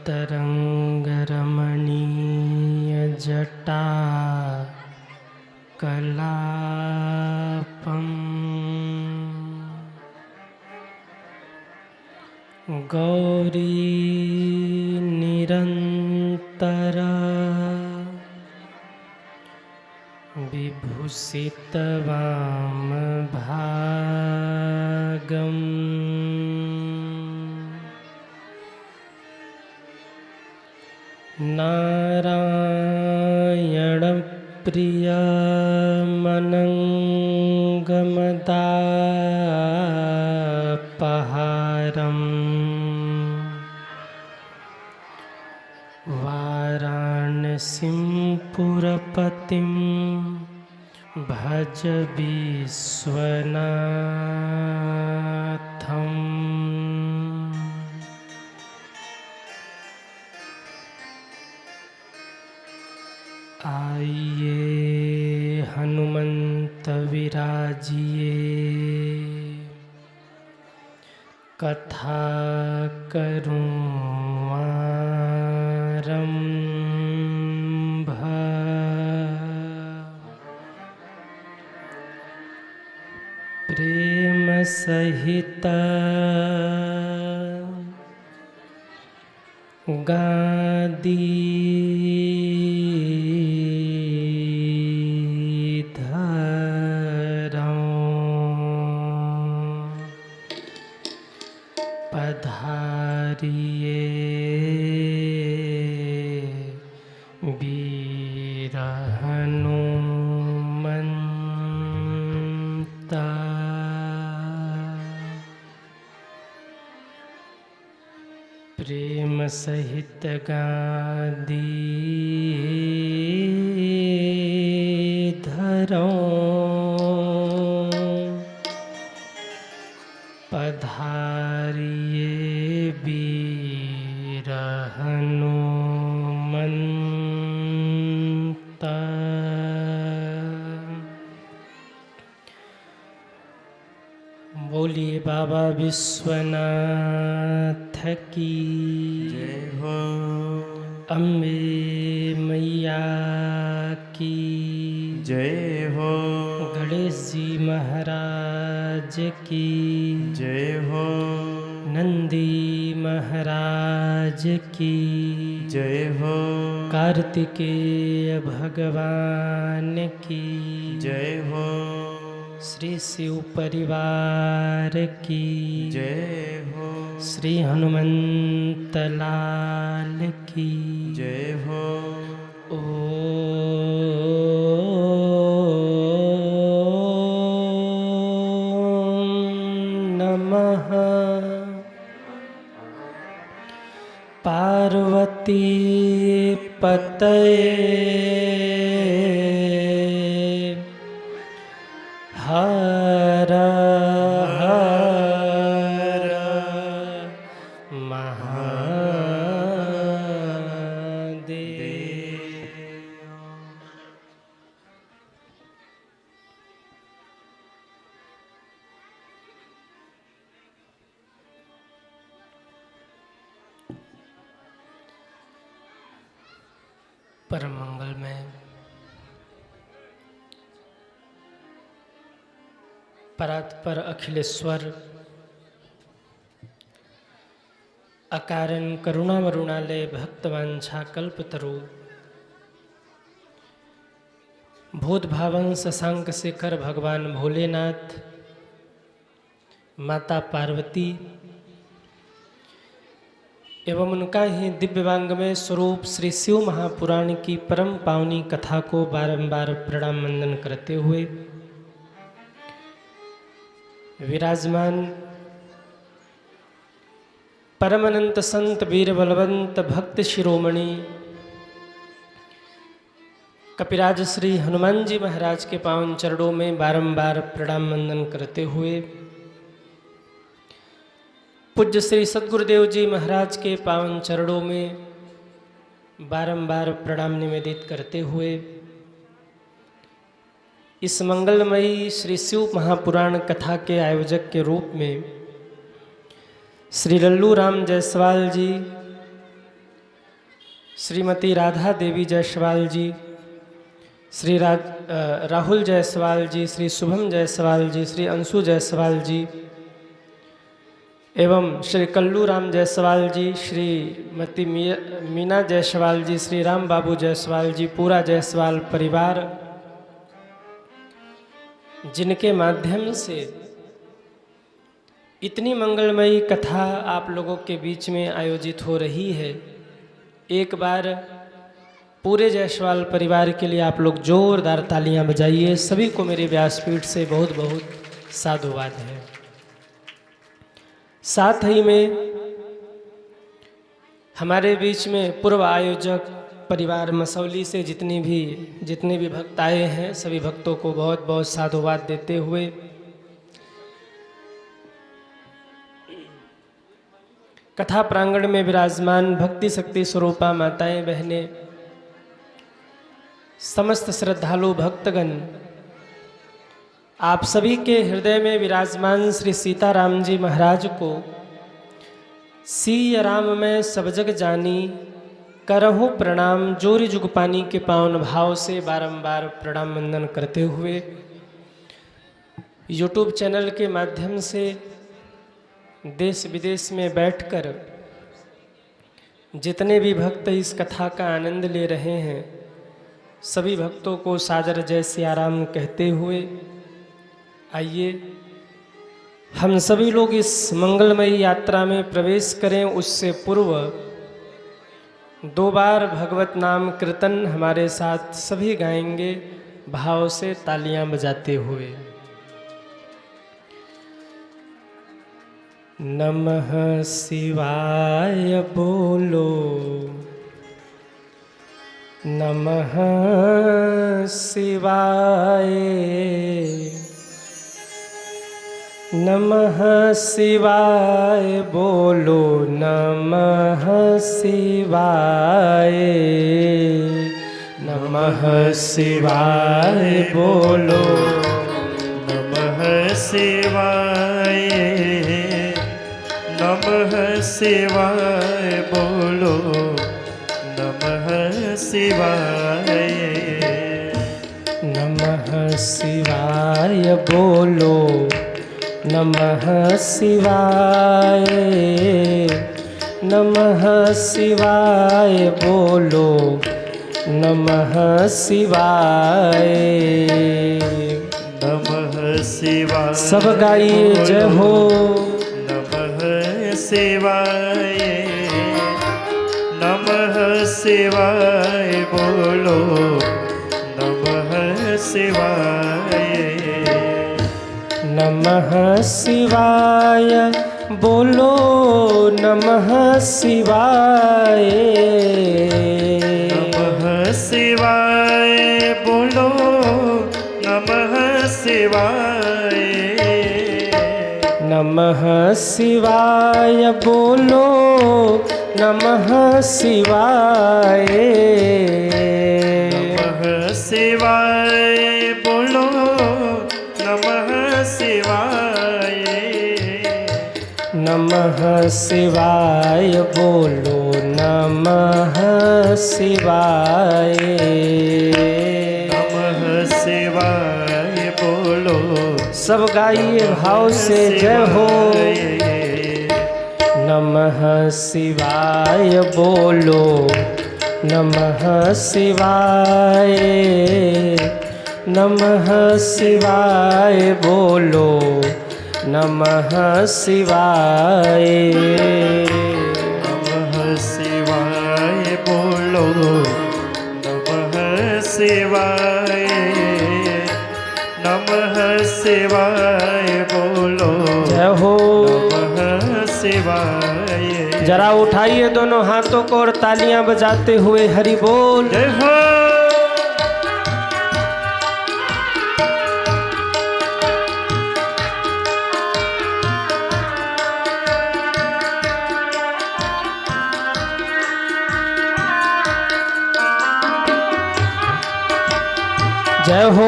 तरंगरमणीयजटा कलापम् गौरी निरन्तरा विभूषितवामभागम् नारायणप्रियमनङ्गमदापहारम् वाराणसीं पुरपतिं भज विश्वनाथम्। आइए हनुमंत विराजिए, कथा करूं आरंभ। प्रेम सहित गादी पधारिए वीर हनुमंत। प्रेम सहित गादी धरो, पधारिए वीर हनुमंत। बोलिए बाबा विश्वनाथ की जय हो। अम्बे मैया की जय हो। गणेश जी महाराज की जय हो। नंदी महाराज की जय हो। कार्तिकेय भगवान की जय हो। श्री शिव परिवार की जय हो। श्री हनुमंत लाल की जय हो। ओम नमः पार्वती पतये हर हर महादेव। परम मंगल में परात्पर अखिलेश्वर अकारण करुणावरुणालय भक्तवांछा कल्पतरु भूत भावन शशांक शेखर भगवान भोलेनाथ, माता पार्वती एवं उनका ही दिव्यवांगमय स्वरूप श्री शिव महापुराण की परम पावनी कथा को बारंबार प्रणाम वंदन करते हुए विराजमान परमानंद संत वीर बलवंत भक्त शिरोमणि कपिराज श्री हनुमान जी महाराज के पावन चरणों में बारंबार प्रणाम वंदन करते हुए पूज्य श्री सद्गुरुदेव जी महाराज के पावन चरणों में बारंबार प्रणाम निवेदित करते हुए इस मंगलमयी श्री शिव महापुराण कथा के आयोजक के रूप में श्री लल्लू राम जायसवाल जी श्रीमती राधा देवी जायसवाल जी, श्री राहुल जायसवाल जी, श्री शुभम जायसवाल जी, श्री अंशु जायसवाल जी एवं श्री कल्लू राम जायसवाल जी, श्रीमती मीना जायसवाल जी, श्री राम बाबू जायसवाल जी, पूरा जायसवाल परिवार, जिनके माध्यम से इतनी मंगलमयी कथा आप लोगों के बीच में आयोजित हो रही है। एक बार पूरे जायसवाल परिवार के लिए आप लोग जोरदार तालियां बजाइए। सभी को मेरे व्यासपीठ से बहुत बहुत साधुवाद है। साथ ही में हमारे बीच में पूर्व आयोजक परिवार मसौली से जितने भी भक्त आए हैं, सभी भक्तों को बहुत बहुत साधुवाद देते हुए कथा प्रांगण में विराजमान भक्ति शक्ति स्वरूपा माताएं बहनें, समस्त श्रद्धालु भक्तगण, आप सभी के हृदय में विराजमान श्री सीताराम जी महाराज को सिय राम में सब जग जानी, करहूँ प्रणाम जोरी जुग पानी के पावन भाव से बारंबार प्रणाम वंदन करते हुए यूट्यूब चैनल के माध्यम से देश विदेश में बैठकर जितने भी भक्त इस कथा का आनंद ले रहे हैं, सभी भक्तों को सादर जय सियाराम कहते हुए आइए हम सभी लोग इस मंगलमयी यात्रा में प्रवेश करें। उससे पूर्व 2 बार भगवत नाम कीर्तन हमारे साथ सभी गाएंगे भाव से तालियां बजाते हुए। नमः शिवाय बोलो, नमः शिवाय, नमः शिवाय बोलो, नमः शिवाय, नमः शिवाय बोलो, नमः शिवाय, नमः शिवाय बोलो, नमः शिवाय, नमः शिवाय बोलो, नमः शिवाय, नमः शिवाय बोलो, नमः शिवाय, नमः शिवाय। सब गाइए जय हो। नमः शिवाय, नमः शिवाय बोलो, नमः शिवाय, नमः शिवाय बोलो, नमः शिवाय, नमः शिवाय बोलो, नमः शिवाय, नमः शिवाय बोलो, नमः शिवाय, नमः शिवाय बोलो, नमः शिवाय, नमः शिवाय बोलो, नमः शिवाय, नमः शिवाय बोलो। सब गाइए भाव से जय हो। नमः शिवाय बोलो, नमः शिवाय, नमः शिवाय बोलो, नमः शिवाय, नमः शिवाय बोलो, नमः शिवाय, नमः शिवाय बोलो, जय हो। नमः शिवाय। जरा उठाइए दोनों हाथों को और तालियां बजाते हुए हरि बोल। जय हो। जय हो।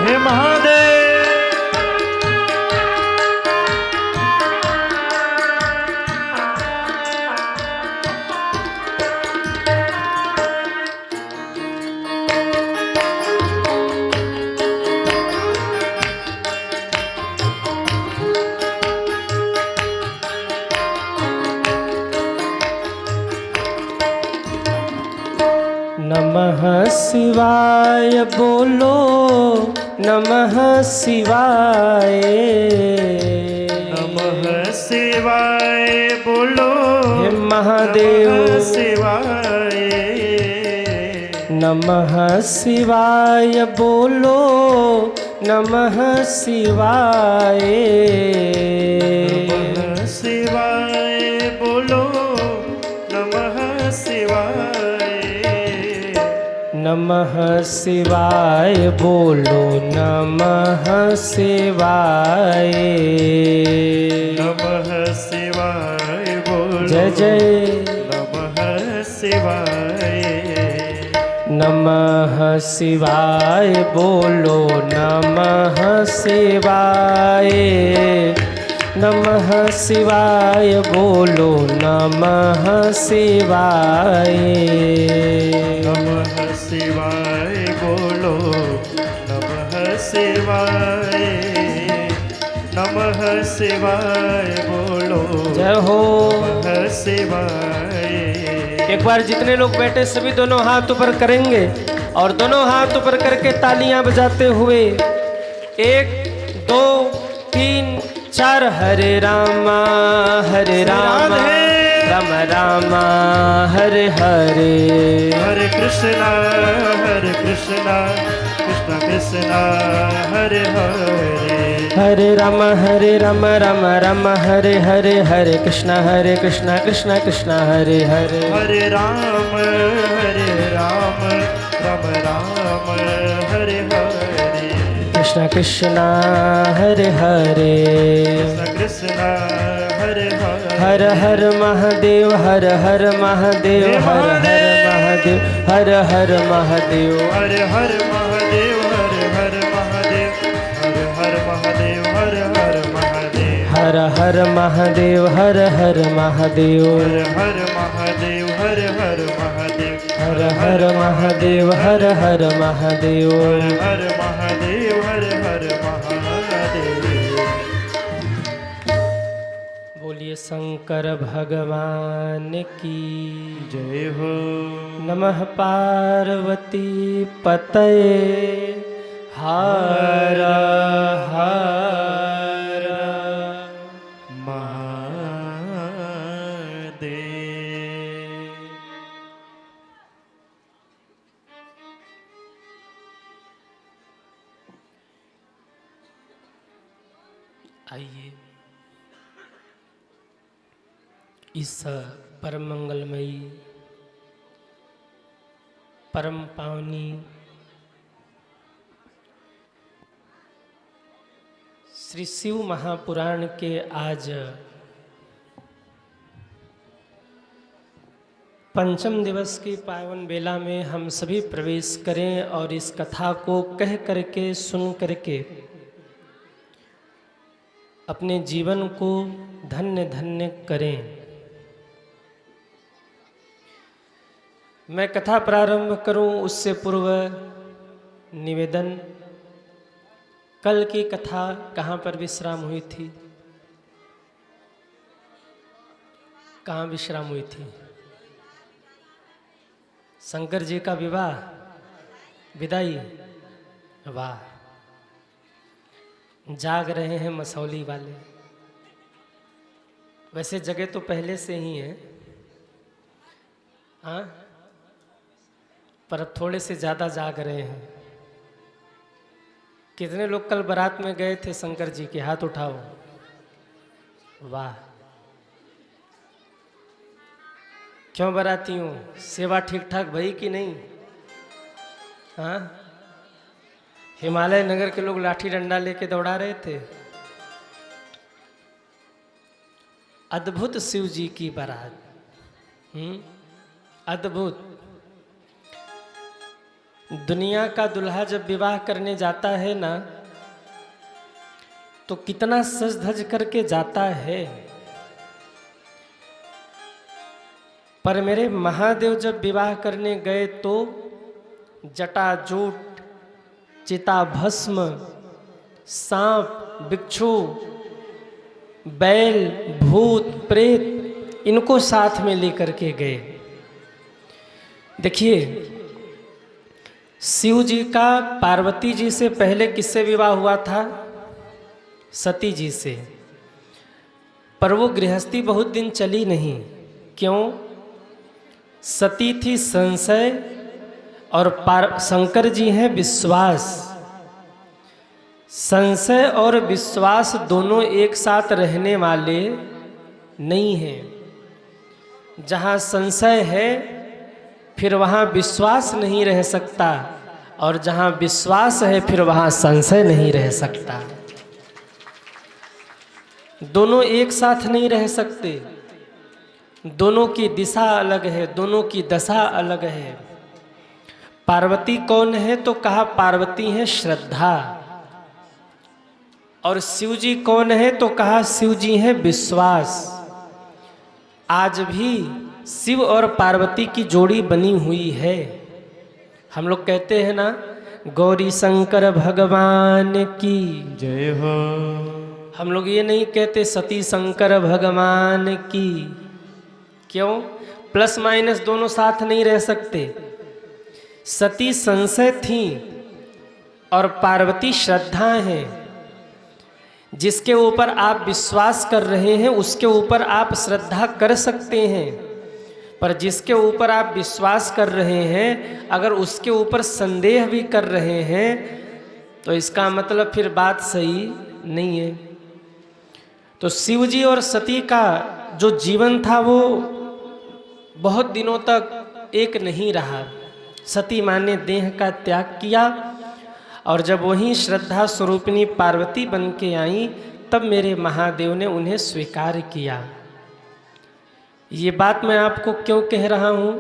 हे महादेव। नमः शिवाय बोलो नमः शिवाय। नमः शिवाय बोलो हे महादेव नमः शिवाय। नमः शिवाय बोलो नमः शिवाय। नमः शिवाय बोलो नमः शिवाय। नमः शिवाय बोलो नमः शिवाय। नमः शिवाय बोलो जय जय। नमः शिवाय। नमः शिवाय बोलो नमः शिवाय। नमः शिवाय बोलो नमः शिवाय। नमः शिवाय बोलो नमः शिवाय। नमः शिवाय बोलो जय हो। नमः शिवाय। एक बार जितने लोग बैठे सभी दोनों हाथ ऊपर करेंगे और दोनों हाथ ऊपर करके तालियां बजाते हुए 1 2 3 4 हरे रामा राम रामा हरे हरे। हरे कृष्णा कृष्णा कृष्णा हरे हरे। हरे राम राम राम हरे हरे। हरे कृष्णा कृष्णा कृष्णा हरे हरे। हरे राम राम राम हरे हरे। कृष्णा कृष्णा हरे हरे। कृष्णा हरे हरे। हर हर महादेव हर हर महादेव हर हर महादेव हर हर महादेव। हर हर महादेव हर हर महादेव हर हर महादेव हर हर महादेव। हर हर महादेव हर हर महादेव। हर हर महादेव हर हर महादेव हर हर महादेव हर हर महादेव। हर हर महादेव हर हर महादेव। बोलिए शंकर भगवान की जय हो। नमः पार्वती पतये हर हर महादेव। आइए इस परम मंगलमयी परम पावनी श्री शिव महापुराण के आज पंचम दिवस की पावन बेला में हम सभी प्रवेश करें और इस कथा को कह करके सुन करके अपने जीवन को धन्य धन्य करें। मैं कथा प्रारंभ करूं उससे पूर्व निवेदन, कल की कथा कहाँ पर विश्राम हुई थी? कहाँ विश्राम हुई थी? शंकर जी का विवाह, विदाई। वाह, जाग रहे हैं मसौली वाले। वैसे जगह तो पहले से ही है, हाँ, पर अब थोड़े से ज़्यादा जाग रहे हैं। कितने लोग कल बारात में गए थे शंकर जी के? हाथ उठाओ। वाह, क्यों बाराती हूँ? सेवा ठीक ठाक भई कि नहीं? हाँ, हिमालय नगर के लोग लाठी डंडा लेके दौड़ा रहे थे। अद्भुत शिव जी की बारात, अद्भुत। दुनिया का दुल्हा जब विवाह करने जाता है ना, तो कितना सज धज करके जाता है, पर मेरे महादेव जब विवाह करने गए तो जटाजूट, चिता भस्म, सांप, बिच्छू, बैल, भूत, प्रेत, इनको साथ में लेकर के गए। देखिए, शिव जी का पार्वती जी से पहले किससे विवाह हुआ था? सती जी से। पर वो गृहस्थी बहुत दिन चली नहीं। क्यों? सती थी संशय और शंकर जी हैं विश्वास। संशय और विश्वास दोनों एक साथ रहने वाले नहीं हैं। जहाँ संशय है फिर वहाँ विश्वास नहीं रह सकता, और जहाँ विश्वास है फिर वहाँ संशय नहीं रह सकता। दोनों एक साथ नहीं रह सकते। दोनों की दिशा अलग है, दोनों की दशा अलग है। पार्वती कौन है? तो कहा पार्वती है श्रद्धा। और शिव जी कौन है? तो कहा शिव जी है विश्वास। आज भी शिव और पार्वती की जोड़ी बनी हुई है। हम लोग कहते हैं ना, गौरी शंकर भगवान की जय हो। हम लोग ये नहीं कहते सती शंकर भगवान की। क्यों? प्लस माइनस दोनों साथ नहीं रह सकते। सती संशय थी और पार्वती श्रद्धा है। जिसके ऊपर आप विश्वास कर रहे हैं उसके ऊपर आप श्रद्धा कर सकते हैं, पर जिसके ऊपर आप विश्वास कर रहे हैं अगर उसके ऊपर संदेह भी कर रहे हैं तो इसका मतलब फिर बात सही नहीं है। तो शिव जी और सती का जो जीवन था वो बहुत दिनों तक एक नहीं रहा। सती माँ ने देह का त्याग किया और जब वही श्रद्धा स्वरूपिणी पार्वती बन के आई तब मेरे महादेव ने उन्हें स्वीकार किया। ये बात मैं आपको क्यों कह रहा हूँ?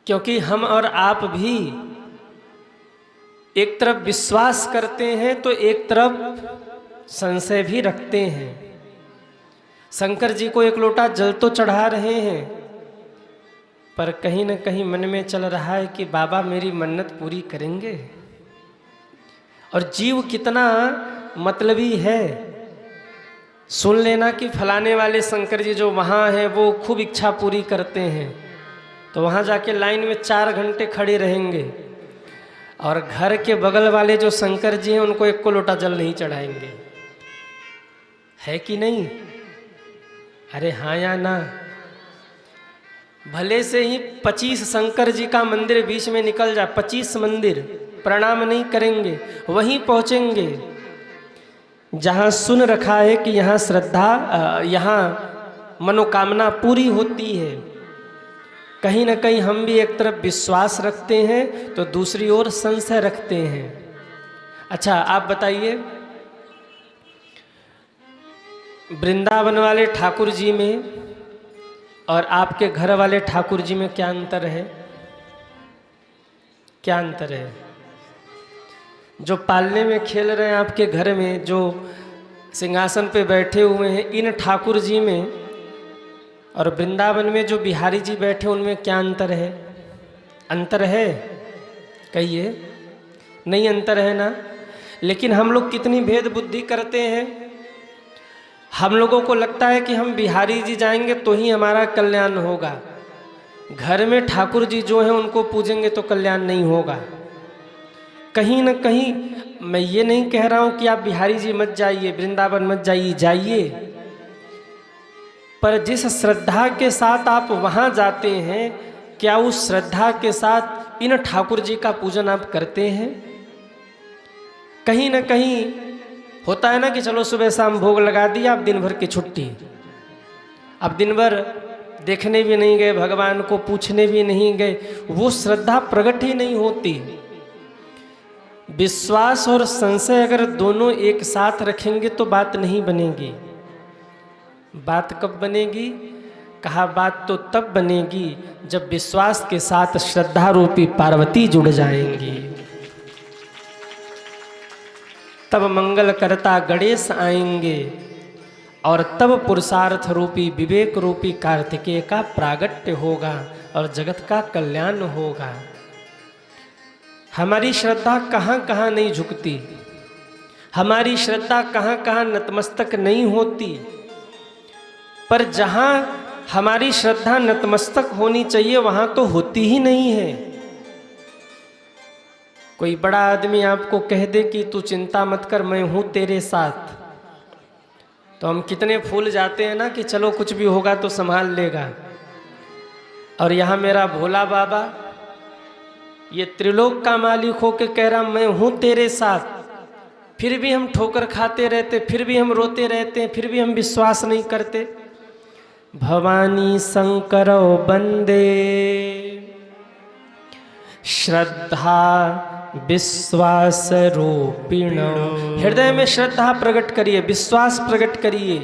क्योंकि हम और आप भी एक तरफ विश्वास करते हैं तो एक तरफ संशय भी रखते हैं। शंकर जी को एक लोटा जल तो चढ़ा रहे हैं, पर कहीं न कहीं मन में चल रहा है कि बाबा मेरी मन्नत पूरी करेंगे। और जीव कितना मतलबी है। सुन लेना कि फलाने वाले शंकर जी जो वहाँ हैं वो खूब इच्छा पूरी करते हैं, तो वहाँ जाके लाइन में 4 घंटे खड़े रहेंगे, और घर के बगल वाले जो शंकर जी हैं उनको एक को लोटा जल नहीं चढ़ाएंगे। है कि नहीं? अरे हाँ या ना? भले से ही 25 शंकर जी का मंदिर बीच में निकल जाए, 25 मंदिर, प्रणाम नहीं करेंगे, वहीं पहुँचेंगे जहाँ सुन रखा है कि यहाँ श्रद्धा, यहाँ मनोकामना पूरी होती है। कहीं ना कहीं हम भी एक तरफ विश्वास रखते हैं तो दूसरी ओर संशय रखते हैं। अच्छा आप बताइए, वृंदावन वाले ठाकुर जी में और आपके घर वाले ठाकुर जी में क्या अंतर है? क्या अंतर है? जो पालने में खेल रहे हैं आपके घर में, जो सिंहासन पे बैठे हुए हैं, इन ठाकुर जी में और वृंदावन में जो बिहारी जी बैठे उनमें क्या अंतर है? अंतर है? कहिए। नहीं अंतर है ना? लेकिन हम लोग कितनी भेद बुद्धि करते हैं। हम लोगों को लगता है कि हम बिहारी जी जाएंगे तो ही हमारा कल्याण होगा, घर में ठाकुर जी जो हैं उनको पूजेंगे तो कल्याण नहीं होगा। कहीं न कहीं मैं ये नहीं कह रहा हूँ कि आप बिहारी जी मत जाइए, वृंदावन मत जाइए, जाइए, पर जिस श्रद्धा के साथ आप वहाँ जाते हैं क्या उस श्रद्धा के साथ इन ठाकुर जी का पूजन आप करते हैं? कहीं न कहीं होता है ना कि चलो सुबह शाम भोग लगा दिया, अब दिन भर की छुट्टी, अब दिन भर देखने भी नहीं गए, भगवान को पूछने भी नहीं गए, वो श्रद्धा प्रकट ही नहीं होती। विश्वास और संशय अगर दोनों एक साथ रखेंगे तो बात नहीं बनेगी। बात कब बनेगी? कहा बात तो तब बनेगी जब विश्वास के साथ श्रद्धा रूपी पार्वती जुड़ जाएंगी। तब मंगल करता गणेश आएंगे और तब पुरुषार्थ रूपी विवेक रूपी कार्तिकेय का प्रागट्य होगा और जगत का कल्याण होगा। हमारी श्रद्धा कहाँ कहाँ नहीं झुकती, हमारी श्रद्धा कहाँ कहाँ नतमस्तक नहीं होती, पर जहाँ हमारी श्रद्धा नतमस्तक होनी चाहिए वहाँ तो होती ही नहीं है। कोई बड़ा आदमी आपको कह दे कि तू चिंता मत कर, मैं हूँ तेरे साथ, तो हम कितने फूल जाते हैं ना कि चलो कुछ भी होगा तो संभाल लेगा। और यहाँ मेरा भोला बाबा ये त्रिलोक का मालिक हो के कह रहा मैं हूँ तेरे साथ, फिर भी हम ठोकर खाते रहते, फिर भी हम रोते रहते हैं, फिर भी हम विश्वास नहीं करते। भवानी शंकरो वंदे श्रद्धा विश्वास रूपिण। हृदय में श्रद्धा प्रकट करिए, विश्वास प्रकट करिए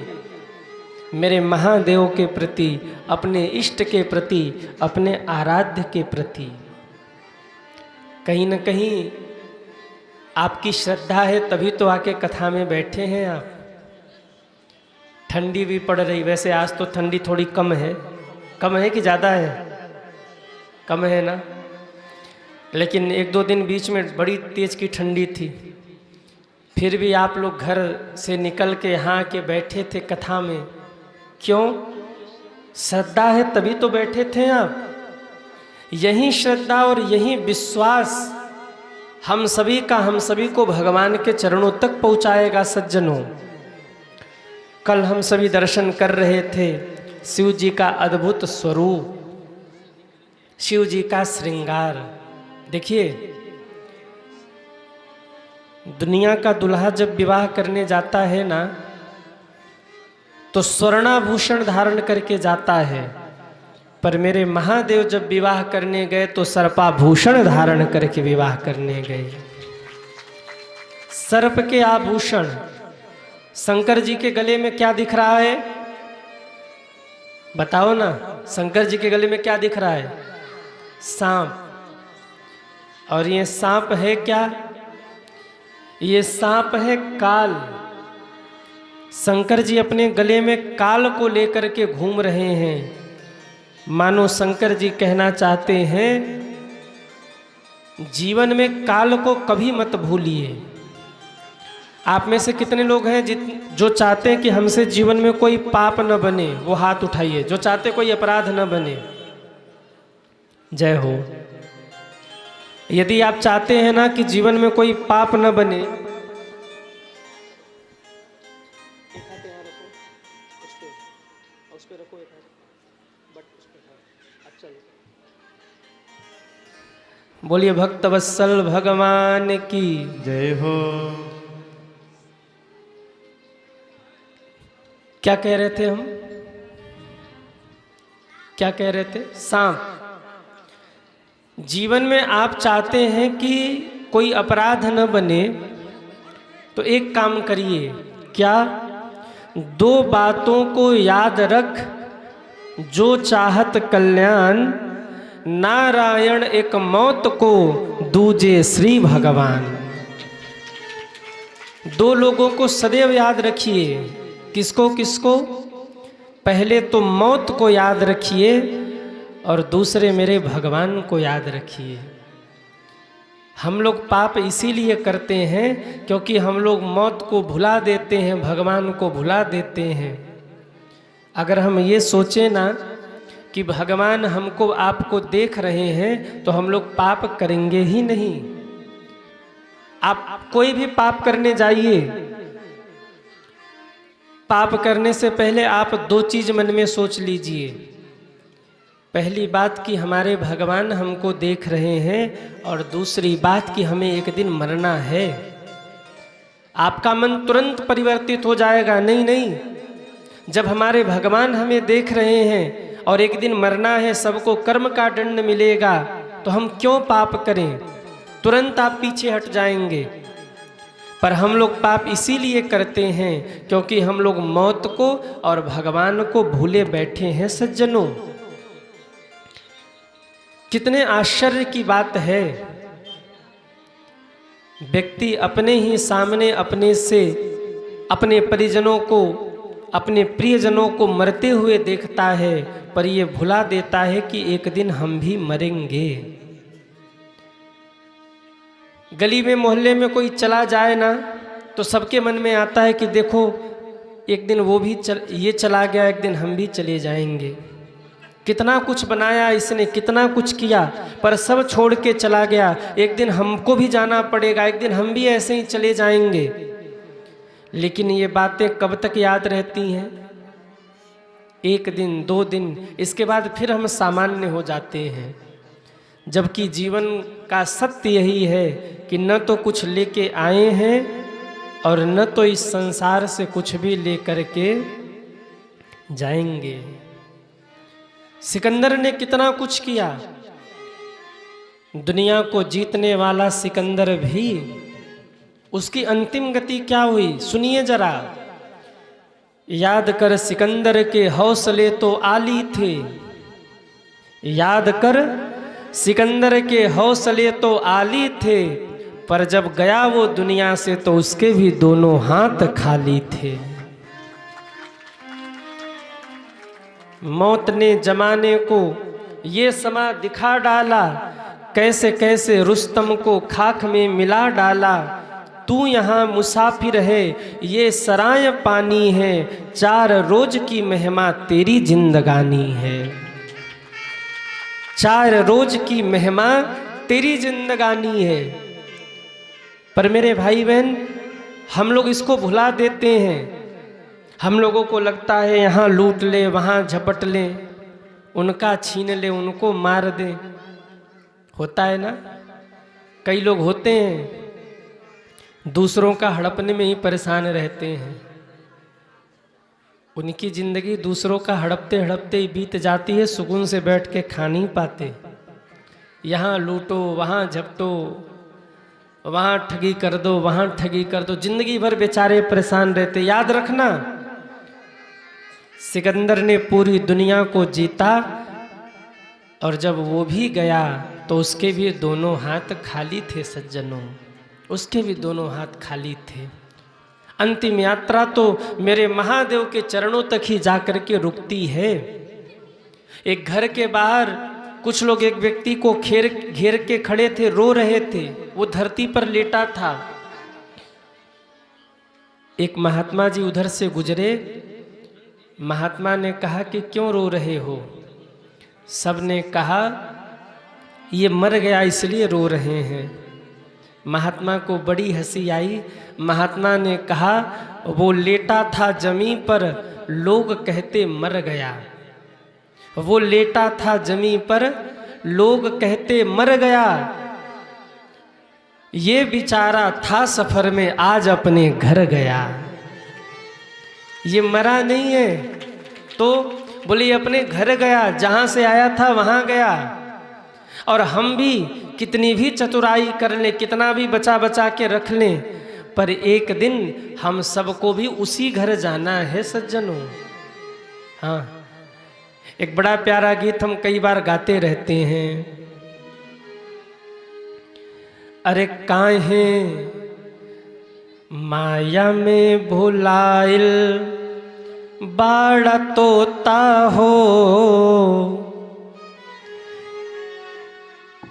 मेरे महादेव के प्रति, अपने इष्ट के प्रति, अपने आराध्य के प्रति। कहीं न कहीं आपकी श्रद्धा है तभी तो आके कथा में बैठे हैं आप। ठंडी भी पड़ रही, वैसे आज तो ठंडी थोड़ी कम है। कम है कि ज़्यादा है? कम है ना। लेकिन एक दो दिन बीच में बड़ी तेज़ की ठंडी थी, फिर भी आप लोग घर से निकल के यहाँ आके बैठे थे कथा में। क्यों? श्रद्धा है तभी तो बैठे थे आप। यही श्रद्धा और यही विश्वास हम सभी को भगवान के चरणों तक पहुँचाएगा। सज्जनों, कल हम सभी दर्शन कर रहे थे शिव जी का अद्भुत स्वरूप, शिव जी का श्रृंगार। देखिए, दुनिया का दुल्हा जब विवाह करने जाता है ना तो स्वर्णाभूषण धारण करके जाता है, पर मेरे महादेव जब विवाह करने गए तो सर्पाभूषण धारण करके विवाह करने गए। सर्प के आभूषण। शंकर जी के गले में क्या दिख रहा है? बताओ ना, शंकर जी के गले में क्या दिख रहा है? सांप। और ये सांप है क्या? ये सांप है काल। शंकर जी अपने गले में काल को लेकर के घूम रहे हैं। मानो शंकर जी कहना चाहते हैं जीवन में काल को कभी मत भूलिए। आप में से कितने लोग हैं जो चाहते हैं कि हमसे जीवन में कोई पाप न बने? वो हाथ उठाइए जो चाहते कोई अपराध न बने। जय हो। यदि आप चाहते हैं ना कि जीवन में कोई पाप न बने, बोलिए भक्त वत्सल भगवान की जय हो। क्या कह रहे थे हम? क्या कह रहे थे? सांप। जीवन में आप चाहते हैं कि कोई अपराध न बने, तो एक काम करिए। क्या? दो बातों को याद रख, जो चाहत कल्याण, नारायण एक मौत को दूजे श्री भगवान। दो लोगों को सदैव याद रखिए। किसको किसको? पहले तो मौत को याद रखिए और दूसरे मेरे भगवान को याद रखिए। हम लोग पाप इसीलिए करते हैं क्योंकि हम लोग मौत को भुला देते हैं, भगवान को भुला देते हैं। अगर हम ये सोचें ना कि भगवान हमको आपको देख रहे हैं तो हम लोग पाप करेंगे ही नहीं। आप कोई भी पाप करने जाइए, पाप करने से पहले आप दो चीज मन में सोच लीजिए। पहली बात कि हमारे भगवान हमको देख रहे हैं और दूसरी बात कि हमें एक दिन मरना है। आपका मन तुरंत परिवर्तित हो जाएगा। नहीं नहीं, जब हमारे भगवान हमें देख रहे हैं और एक दिन मरना है, सबको कर्म का दंड मिलेगा, तो हम क्यों पाप करें? तुरंत आप पीछे हट जाएंगे। पर हम लोग पाप इसीलिए करते हैं क्योंकि हम लोग मौत को और भगवान को भूले बैठे हैं। सज्जनों, कितने आश्चर्य की बात है। व्यक्ति अपने ही सामने अपने से अपने परिजनों को, अपने प्रियजनों को मरते हुए देखता है, पर यह भुला देता है कि एक दिन हम भी मरेंगे। गली में मोहल्ले में कोई चला जाए ना तो सबके मन में आता है कि देखो एक दिन वो भी ये चला गया, एक दिन हम भी चले जाएंगे। कितना कुछ बनाया इसने, कितना कुछ किया, पर सब छोड़ के चला गया। एक दिन हमको भी जाना पड़ेगा, एक दिन हम भी ऐसे ही चले जाएंगे। लेकिन ये बातें कब तक याद रहती हैं? एक दिन, 2 दिन, इसके बाद फिर हम सामान्य हो जाते हैं। जबकि जीवन का सत्य यही है कि न तो कुछ लेके आए हैं और न तो इस संसार से कुछ भी लेकर के जाएंगे। सिकंदर ने कितना कुछ किया। दुनिया को जीतने वाला सिकंदर भी, उसकी अंतिम गति क्या हुई सुनिए जरा। याद कर सिकंदर के हौसले तो आली थे, याद कर सिकंदर के हौसले तो आली थे, पर जब गया वो दुनिया से तो उसके भी दोनों हाथ खाली थे। मौत ने जमाने को ये समा दिखा डाला, कैसे कैसे रुस्तम को खाक में मिला डाला। तू यहाँ मुसाफिर है, ये सराय पानी है, 4 रोज की मेहमा तेरी जिंदगानी है। 4 रोज की मेहमा तेरी जिंदगानी है। पर मेरे भाई बहन, हम लोग इसको भुला देते हैं। हम लोगों को लगता है यहाँ लूट ले, वहाँ झपट ले, उनका छीन ले, उनको मार दे। होता है ना, कई लोग होते हैं दूसरों का हड़पने में ही परेशान रहते हैं। उनकी जिंदगी दूसरों का हड़पते हड़पते ही बीत जाती है, सुकून से बैठ के खा नहीं पाते। यहाँ लूटो, वहाँ झपटो, वहाँ ठगी कर दो, वहाँ ठगी कर दो, जिंदगी भर बेचारे परेशान रहते। याद रखना, सिकंदर ने पूरी दुनिया को जीता और जब वो भी गया तो उसके भी दोनों हाथ खाली थे सज्जनों, उसके भी दोनों हाथ खाली थे। अंतिम यात्रा तो मेरे महादेव के चरणों तक ही जाकर के रुकती है। एक घर के बाहर कुछ लोग एक व्यक्ति को घेर के खड़े थे, रो रहे थे। वो धरती पर लेटा था। एक महात्मा जी उधर से गुजरे। महात्मा ने कहा कि क्यों रो रहे हो? सब ने कहा ये मर गया इसलिए रो रहे हैं। महात्मा को बड़ी हंसी आई। महात्मा ने कहा वो लेटा था जमीन पर, लोग कहते मर गया। वो लेटा था जमीन पर, लोग कहते मर गया। ये बेचारा था सफर में, आज अपने घर गया। ये मरा नहीं है तो बोले अपने घर गया, जहां से आया था वहां गया। और हम भी कितनी भी चतुराई कर लें, कितना भी बचा बचा के रख लें, पर एक दिन हम सबको भी उसी घर जाना है सज्जनों। हाँ, एक बड़ा प्यारा गीत हम कई बार गाते रहते हैं। अरे काहे माया में भुलाइल बाड़ा तोता हो,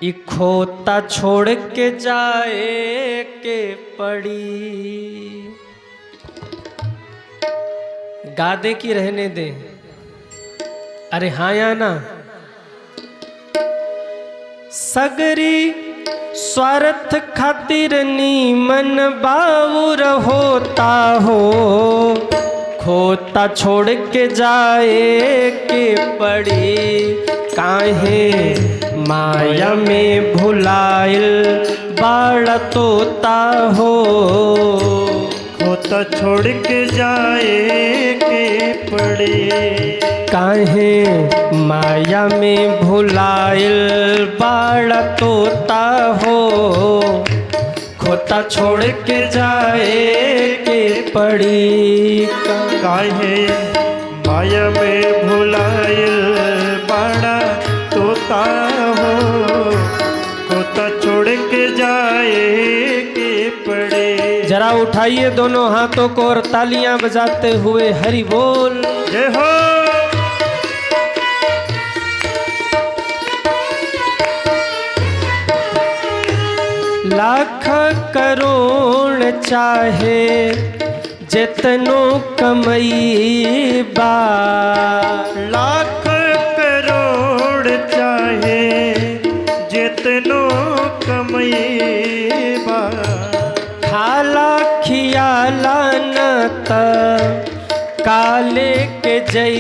ई खोता छोड़ के जाए के पड़ी। गा दे कि रहने दे? अरे हाँ या ना? सगरी स्वार्थ खातिर नीमन बाउर होता हो, खोता छोड़ के जाए के पड़ी। काहे माया में भुलाइल बाड़ा तोता हो, खोता छोड़ के जाए के पड़े। काहे माया में भुलाइल बाड़ा तोता हो, खोता छोड़ के जाए के पड़ी। काहे माया में भुलाइल बाड़ा तोता हो, खोता छोड़ के जाए के पड़े। जरा उठाइए दोनों हाथों को और तालियां बजाते हुए हरि बोल। जय हो। लाख करोड़ चाहे जितनो कमई बा, लाख करोड़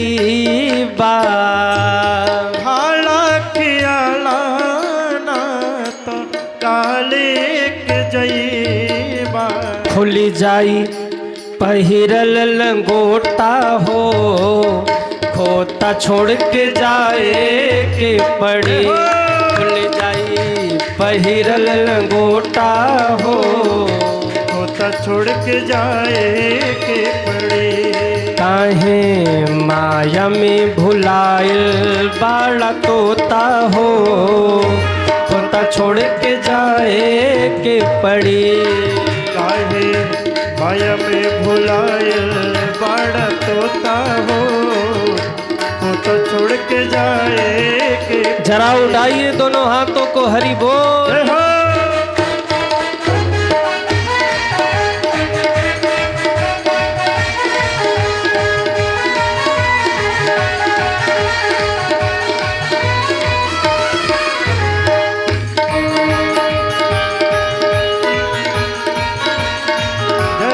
जईबा, खाला खियाला ना तो काले के जईबा। खुल जाई पहिरल लंगोटा हो, खोता छोड़ के जाए के पड़ी। खुल जाई पहिरल लंगोटा हो, खोता छोड़ के जाए के पड़े। काहे माया में भुलाइल बाड़ा तोता हो, खोता छोड़ के जाए के पड़ी। काहे माया में भुलायल बाड़ा तोता हो, खोता छोड़ के जाए के। जरा उठाइए दोनों हाथों को, हरि बोल। जय हो।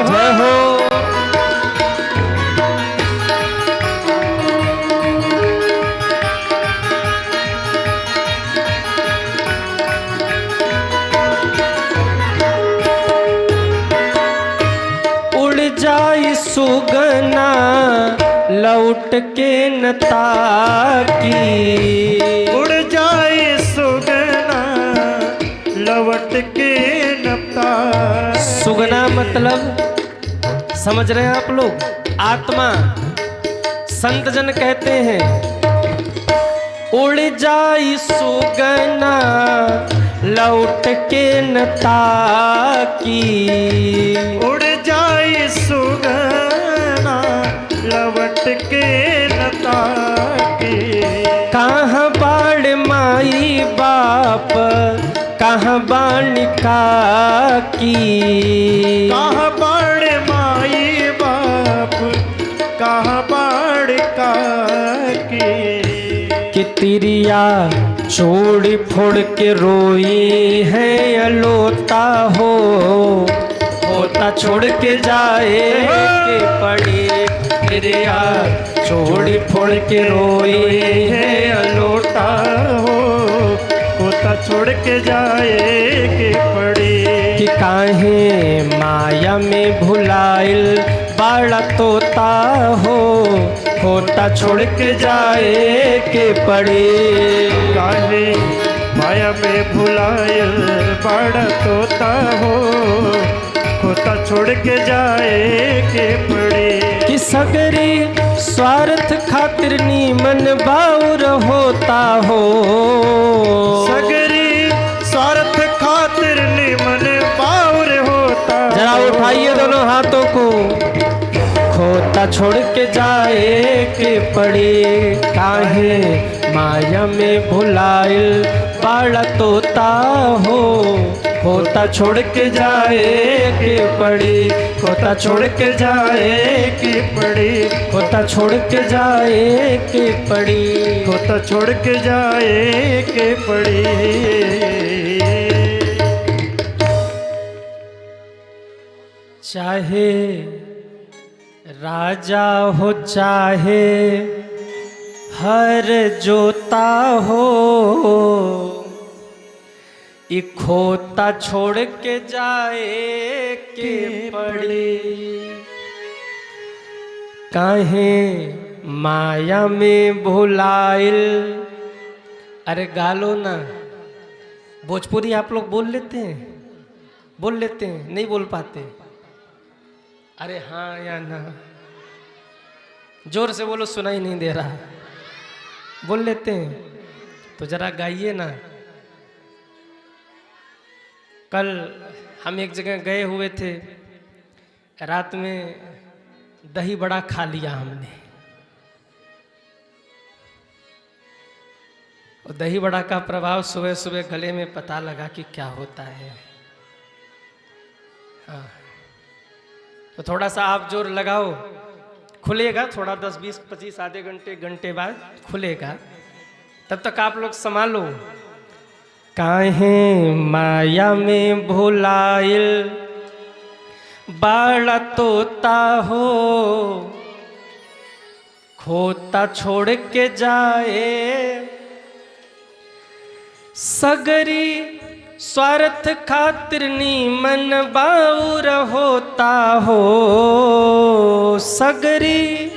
जय हो। उड़ जाई सुगना लौट के न ताकी, उड़ जाए सुगना लवट के नपता। सुगना मतलब समझ रहे हैं आप लोग, आत्मा। संत जन कहते हैं उड़ जाई सुगना लौट के न ताकी, उड़ जाए सुगना लवट के नता के। कहाँ बाड़ माई बाप, कहाँ बानिका की, कहाँ बाड़ माई बाप, कहाँ बाड़ का के। कि तिरिया चोड़ी फोड़ के रोई है अलोता हो, होता छोड़ के जाए के पड़ी। तिरिया चोड़ी फोड़ के रोई है लोटा हो, कोता छोड़ के जाए के पड़े। कि काहे माया में भुलाइल बाड़ा तोता हो, होता छोड़ के जाए के पड़ी। काहे माया में भुलायल बड़ा तोता हो, कोता छोड़ के जाए के पड़े। कि सगरी स्वार्थ खातिर नीमन बाउर होता हो, सगरी स्वार्थ खातिर निमन बाउर होता। जरा उठाइए दोनों हाथों को, खोता छोड़ के जाए के पड़ी। काहे माया में भुलाइल बाड़ा तोता हो, खोता छोड़ के जाए के पड़ी। खोता छोड़ के जाए के पड़ी, खोता छोड़ के जाए के पड़ी, कोता छोड़ के जाए के पड़े। चाहे राजा हो चाहे हर जोता हो, ई खोता छोड़ के जाए के पड़ी। काहे माया में भुलाइल। अरे गालो ना, भोजपुरी आप लोग बोल लेते हैं, बोल लेते हैं, नहीं बोल पाते। अरे हाँ या ना, जोर से बोलो, सुनाई नहीं दे रहा। बोल लेते हैं तो जरा गाइए ना। कल हम एक जगह गए हुए थे, रात में दही बड़ा खा लिया हमने। और दही बड़ा का प्रभाव सुबह सुबह गले में पता लगा कि क्या होता है। हाँ, तो थोड़ा सा आप जोर लगाओ, खुलेगा थोड़ा, 10 20 25 आधे घंटे बाद खुलेगा। तब तक आप लोग संभालो। काहे माया में भुलाइल बाड़ा तोता हो, खोता छोड़ के जाए सगरी स्वार्थ खातिर नीमन बाउर होता हो सगरी।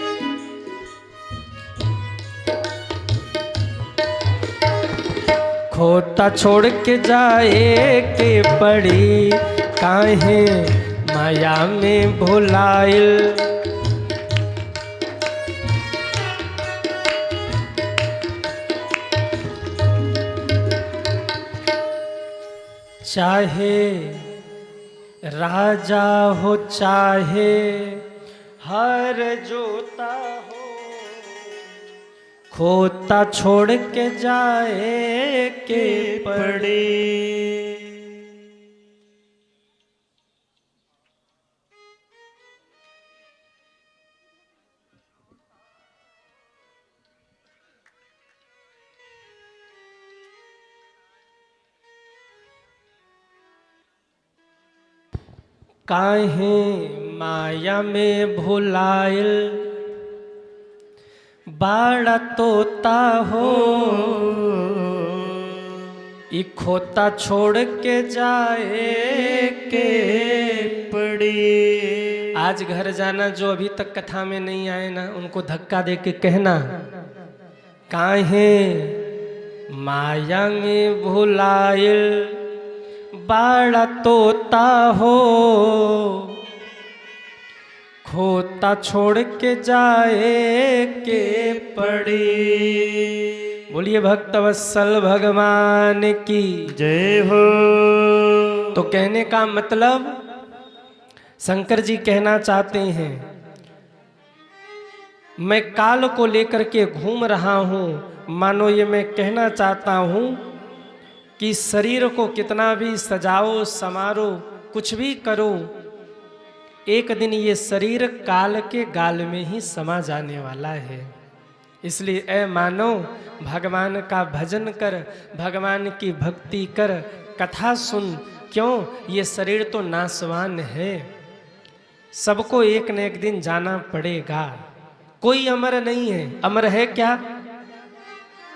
खोता छोड़ के जाए के पड़ी काहे माया में भुलाइल। चाहे राजा हो चाहे हर जोता हो खोता छोड़ के जाए के पड़े। काहे माया में भुलाइल बाड़ा तोता हो ई खोता छोड़ के जाए के पड़ी। आज घर जाना जो अभी तक कथा में नहीं आए ना उनको धक्का दे के कहना काहे माया में भुलाइल बाड़ा तोता हो खोता छोड़ के जाए के पड़ी। बोलिए भक्तवत्सल भगवान की जय हो। तो कहने का मतलब शंकर जी कहना चाहते हैं मैं काल को लेकर के घूम रहा हूं। मानो ये मैं कहना चाहता हूं कि शरीर को कितना भी सजाओ समारो कुछ भी करो एक दिन ये शरीर काल के गाल में ही समा जाने वाला है। इसलिए ऐ मानव भगवान का भजन कर भगवान की भक्ति कर कथा सुन। क्यों ये शरीर तो नाशवान है सबको एक न एक दिन जाना पड़ेगा। कोई अमर नहीं है। अमर है क्या?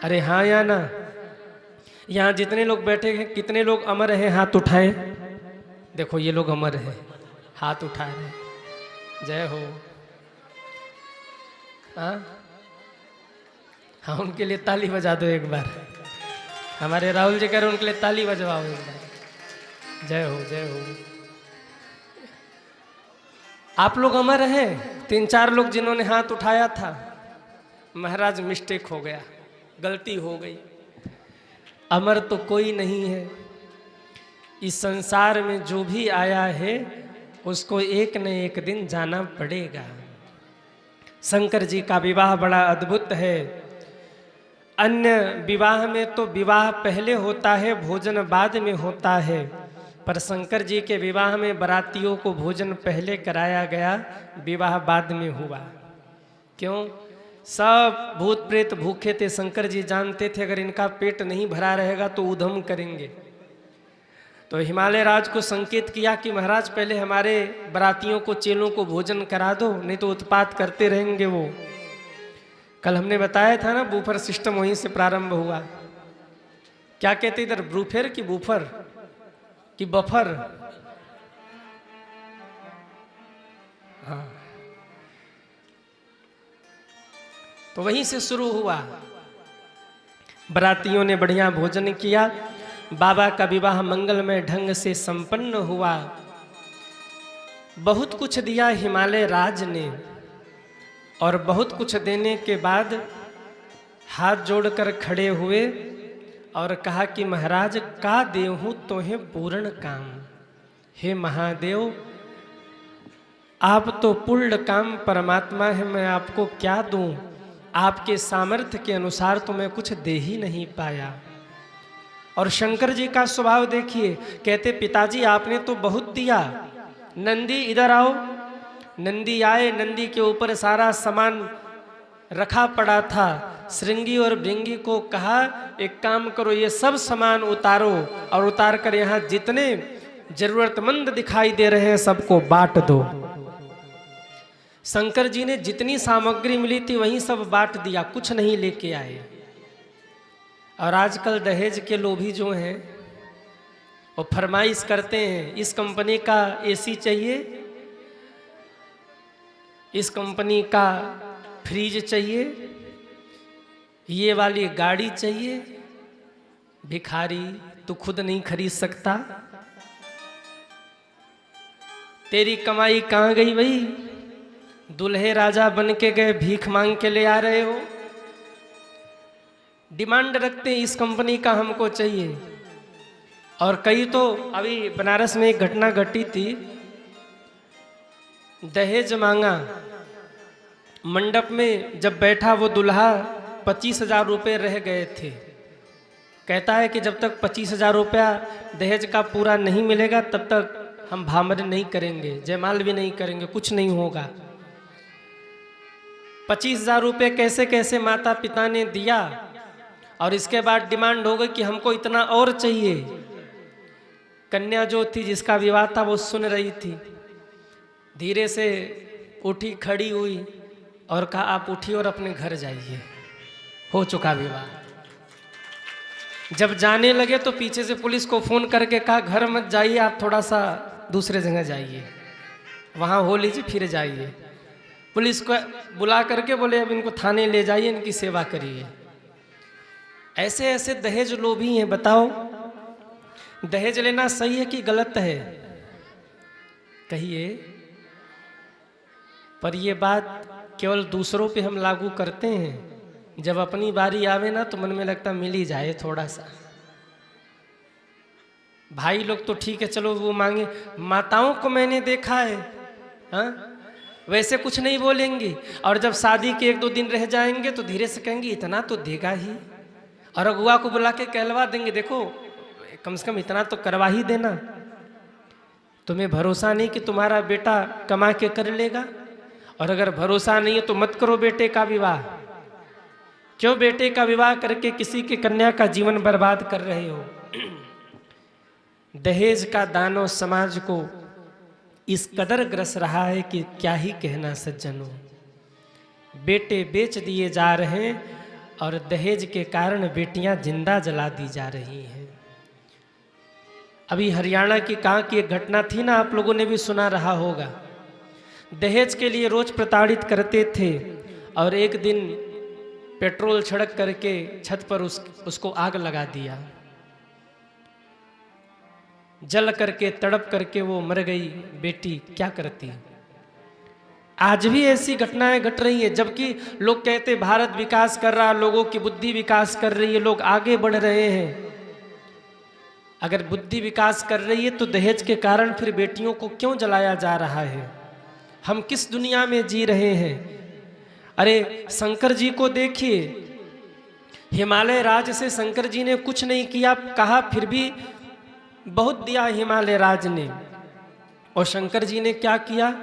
अरे हाँ या ना? यहाँ जितने लोग बैठे हैं कितने लोग अमर हैं? हाथ उठाएं। देखो ये लोग अमर हैं हाथ उठा रहे। जय हो। हाँ उनके लिए ताली बजा दो एक बार। हमारे राहुल जी कह रहे उनके लिए ताली बजवाओ एक बार। जय हो जय हो। आप लोग अमर हैं। 3-4 लोग जिन्होंने हाथ उठाया था महाराज मिस्टेक हो गया गलती हो गई। अमर तो कोई नहीं है। इस संसार में जो भी आया है उसको एक न एक दिन जाना पड़ेगा। शंकर जी का विवाह बड़ा अद्भुत है। अन्य विवाह में तो विवाह पहले होता है भोजन बाद में होता है पर शंकर जी के विवाह में बारातियों को भोजन पहले कराया गया विवाह बाद में हुआ। क्यों? सब भूत प्रेत भूखे थे। शंकर जी जानते थे अगर इनका पेट नहीं भरा रहेगा तो उधम करेंगे। तो हिमालय राज को संकेत किया कि महाराज पहले हमारे बारातियों को चेलों को भोजन करा दो नहीं तो उत्पात करते रहेंगे वो। कल हमने बताया था ना बूफर सिस्टम वहीं से प्रारंभ हुआ। क्या कहते इधर ब्रूफर की बूफर कि बफर? हाँ तो वहीं से शुरू हुआ। बरातियों ने बढ़िया भोजन किया। बाबा का विवाह मंगलमय ढंग से संपन्न हुआ। बहुत कुछ दिया हिमालय राज ने और बहुत कुछ देने के बाद हाथ जोड़कर खड़े हुए और कहा कि महाराज का देहूं तोहे पूर्ण काम। हे महादेव आप तो पूर्ण काम परमात्मा है मैं आपको क्या दूं? आपके सामर्थ्य के अनुसार तो मैं कुछ दे ही नहीं पाया। और शंकर जी का स्वभाव देखिए। कहते पिताजी आपने तो बहुत दिया। नंदी इधर आओ। नंदी आए। नंदी के ऊपर सारा सामान रखा पड़ा था। श्रृंगी और भृंगी को कहा एक काम करो ये सब सामान उतारो और उतार कर यहाँ जितने जरूरतमंद दिखाई दे रहे हैं सबको बांट दो। शंकर जी ने जितनी सामग्री मिली थी वहीं सब बांट दिया, कुछ नहीं लेके आए। और आजकल दहेज के लोभी जो हैं वो फरमाइश करते हैं, इस कंपनी का एसी चाहिए, इस कंपनी का फ्रिज चाहिए, ये वाली गाड़ी चाहिए। भिखारी, तू खुद नहीं खरीद सकता? तेरी कमाई कहाँ गई भाई? दुल्हे राजा बन के गए, भीख मांग के ले आ रहे हो। डिमांड रखते हैं, इस कंपनी का हमको चाहिए। और कई तो अभी बनारस में एक घटना घटी थी, दहेज मांगा, मंडप में जब बैठा वो दुल्हा 25,000 रुपये रह गए थे। कहता है कि जब तक 25,000 रुपया दहेज का पूरा नहीं मिलेगा तब तक हम भामर नहीं करेंगे, जयमाल भी नहीं करेंगे, कुछ नहीं होगा। 25,000 रुपये कैसे कैसे माता पिता ने दिया और इसके बाद डिमांड हो गई कि हमको इतना और चाहिए। कन्या जो थी जिसका विवाह था वो सुन रही थी, धीरे से उठी, खड़ी हुई और कहा आप उठिए और अपने घर जाइए, हो चुका विवाह। जब जाने लगे तो पीछे से पुलिस को फोन करके कहा घर मत जाइए, आप थोड़ा सा दूसरे जगह जाइए, वहाँ हो लीजिए फिर जाइए। पुलिस को बुला करके बोले अब इनको थाने ले जाइए, इनकी सेवा करिए। ऐसे ऐसे दहेज लोभी हैं। बताओ दहेज लेना सही है कि गलत है? कहिए। पर ये बात केवल दूसरों पे हम लागू करते हैं, जब अपनी बारी आवे ना तो मन में लगता मिल ही जाए थोड़ा सा। भाई लोग तो ठीक है, चलो वो मांगे। माताओं को मैंने देखा है, हाँ, वैसे कुछ नहीं बोलेंगी, और जब शादी के 1-2 दिन रह जाएंगे तो धीरे से कहेंगे इतना तो देगा ही, और अगुआ को बुला के कहलवा देंगे, देखो कम से कम इतना तो करवा ही देना। तुम्हें भरोसा नहीं कि तुम्हारा बेटा कमा के कर लेगा? और अगर भरोसा नहीं है तो मत करो बेटे का विवाह। क्यों बेटे का विवाह करके किसी की कन्या का जीवन बर्बाद कर रहे हो? दहेज का दानव समाज को इस कदर ग्रस रहा है कि क्या ही कहना सज्जनों। बेटे बेच दिए जा रहे हैं और दहेज के कारण बेटियां जिंदा जला दी जा रही हैं। अभी हरियाणा की कहाँ की एक घटना थी ना, आप लोगों ने भी सुना रहा होगा। दहेज के लिए रोज प्रताड़ित करते थे और एक दिन पेट्रोल छिड़क करके छत पर उसको आग लगा दिया। जल करके तड़प करके वो मर गई बेटी। क्या करती? आज भी ऐसी घटनाएं घट रही है, जबकि लोग कहते भारत विकास कर रहा, लोगों की बुद्धि विकास कर रही है, लोग आगे बढ़ रहे हैं। अगर बुद्धि विकास कर रही है तो दहेज के कारण फिर बेटियों को क्यों जलाया जा रहा है? हम किस दुनिया में जी रहे हैं? अरे शंकर जी को देखिए, हिमालय राज से शंकर जी ने कुछ नहीं किया, कहा फिर भी बहुत दिया हिमालय राज ने। और शंकर जी ने क्या किया?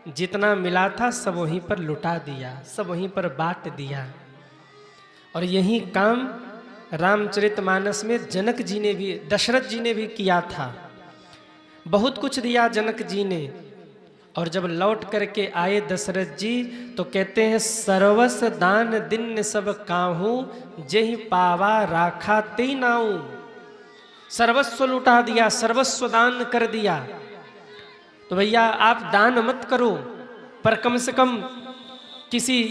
जितना मिला था सब वहीं पर लुटा दिया, सब वहीं पर बांट दिया। और यही काम रामचरितमानस में जनक जी ने भी, दशरथ जी ने भी किया था। बहुत कुछ दिया जनक जी ने। और जब लौट करके आए दशरथ जी तो कहते हैं सर्वस दान दिन सब काहू, जेहि पावा राखा ते नाऊ। सर्वस्व लुटा दिया, सर्वस्व दान कर दिया। तो भैया आप दान मत करो, पर कम से कम किसी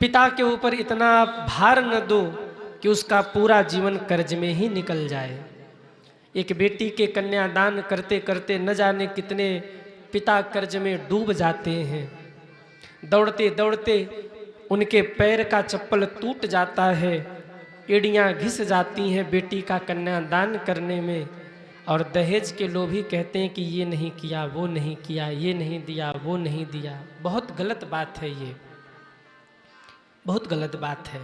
पिता के ऊपर इतना भार न दो कि उसका पूरा जीवन कर्ज में ही निकल जाए। एक बेटी के कन्यादान करते करते न जाने कितने पिता कर्ज में डूब जाते हैं। दौड़ते दौड़ते उनके पैर का चप्पल टूट जाता है, एड़ियाँ घिस जाती हैं बेटी का कन्यादान करने में। और दहेज के लोभी कहते हैं कि ये नहीं किया, वो नहीं किया, ये नहीं दिया, वो नहीं दिया। बहुत गलत बात है ये, बहुत गलत बात है।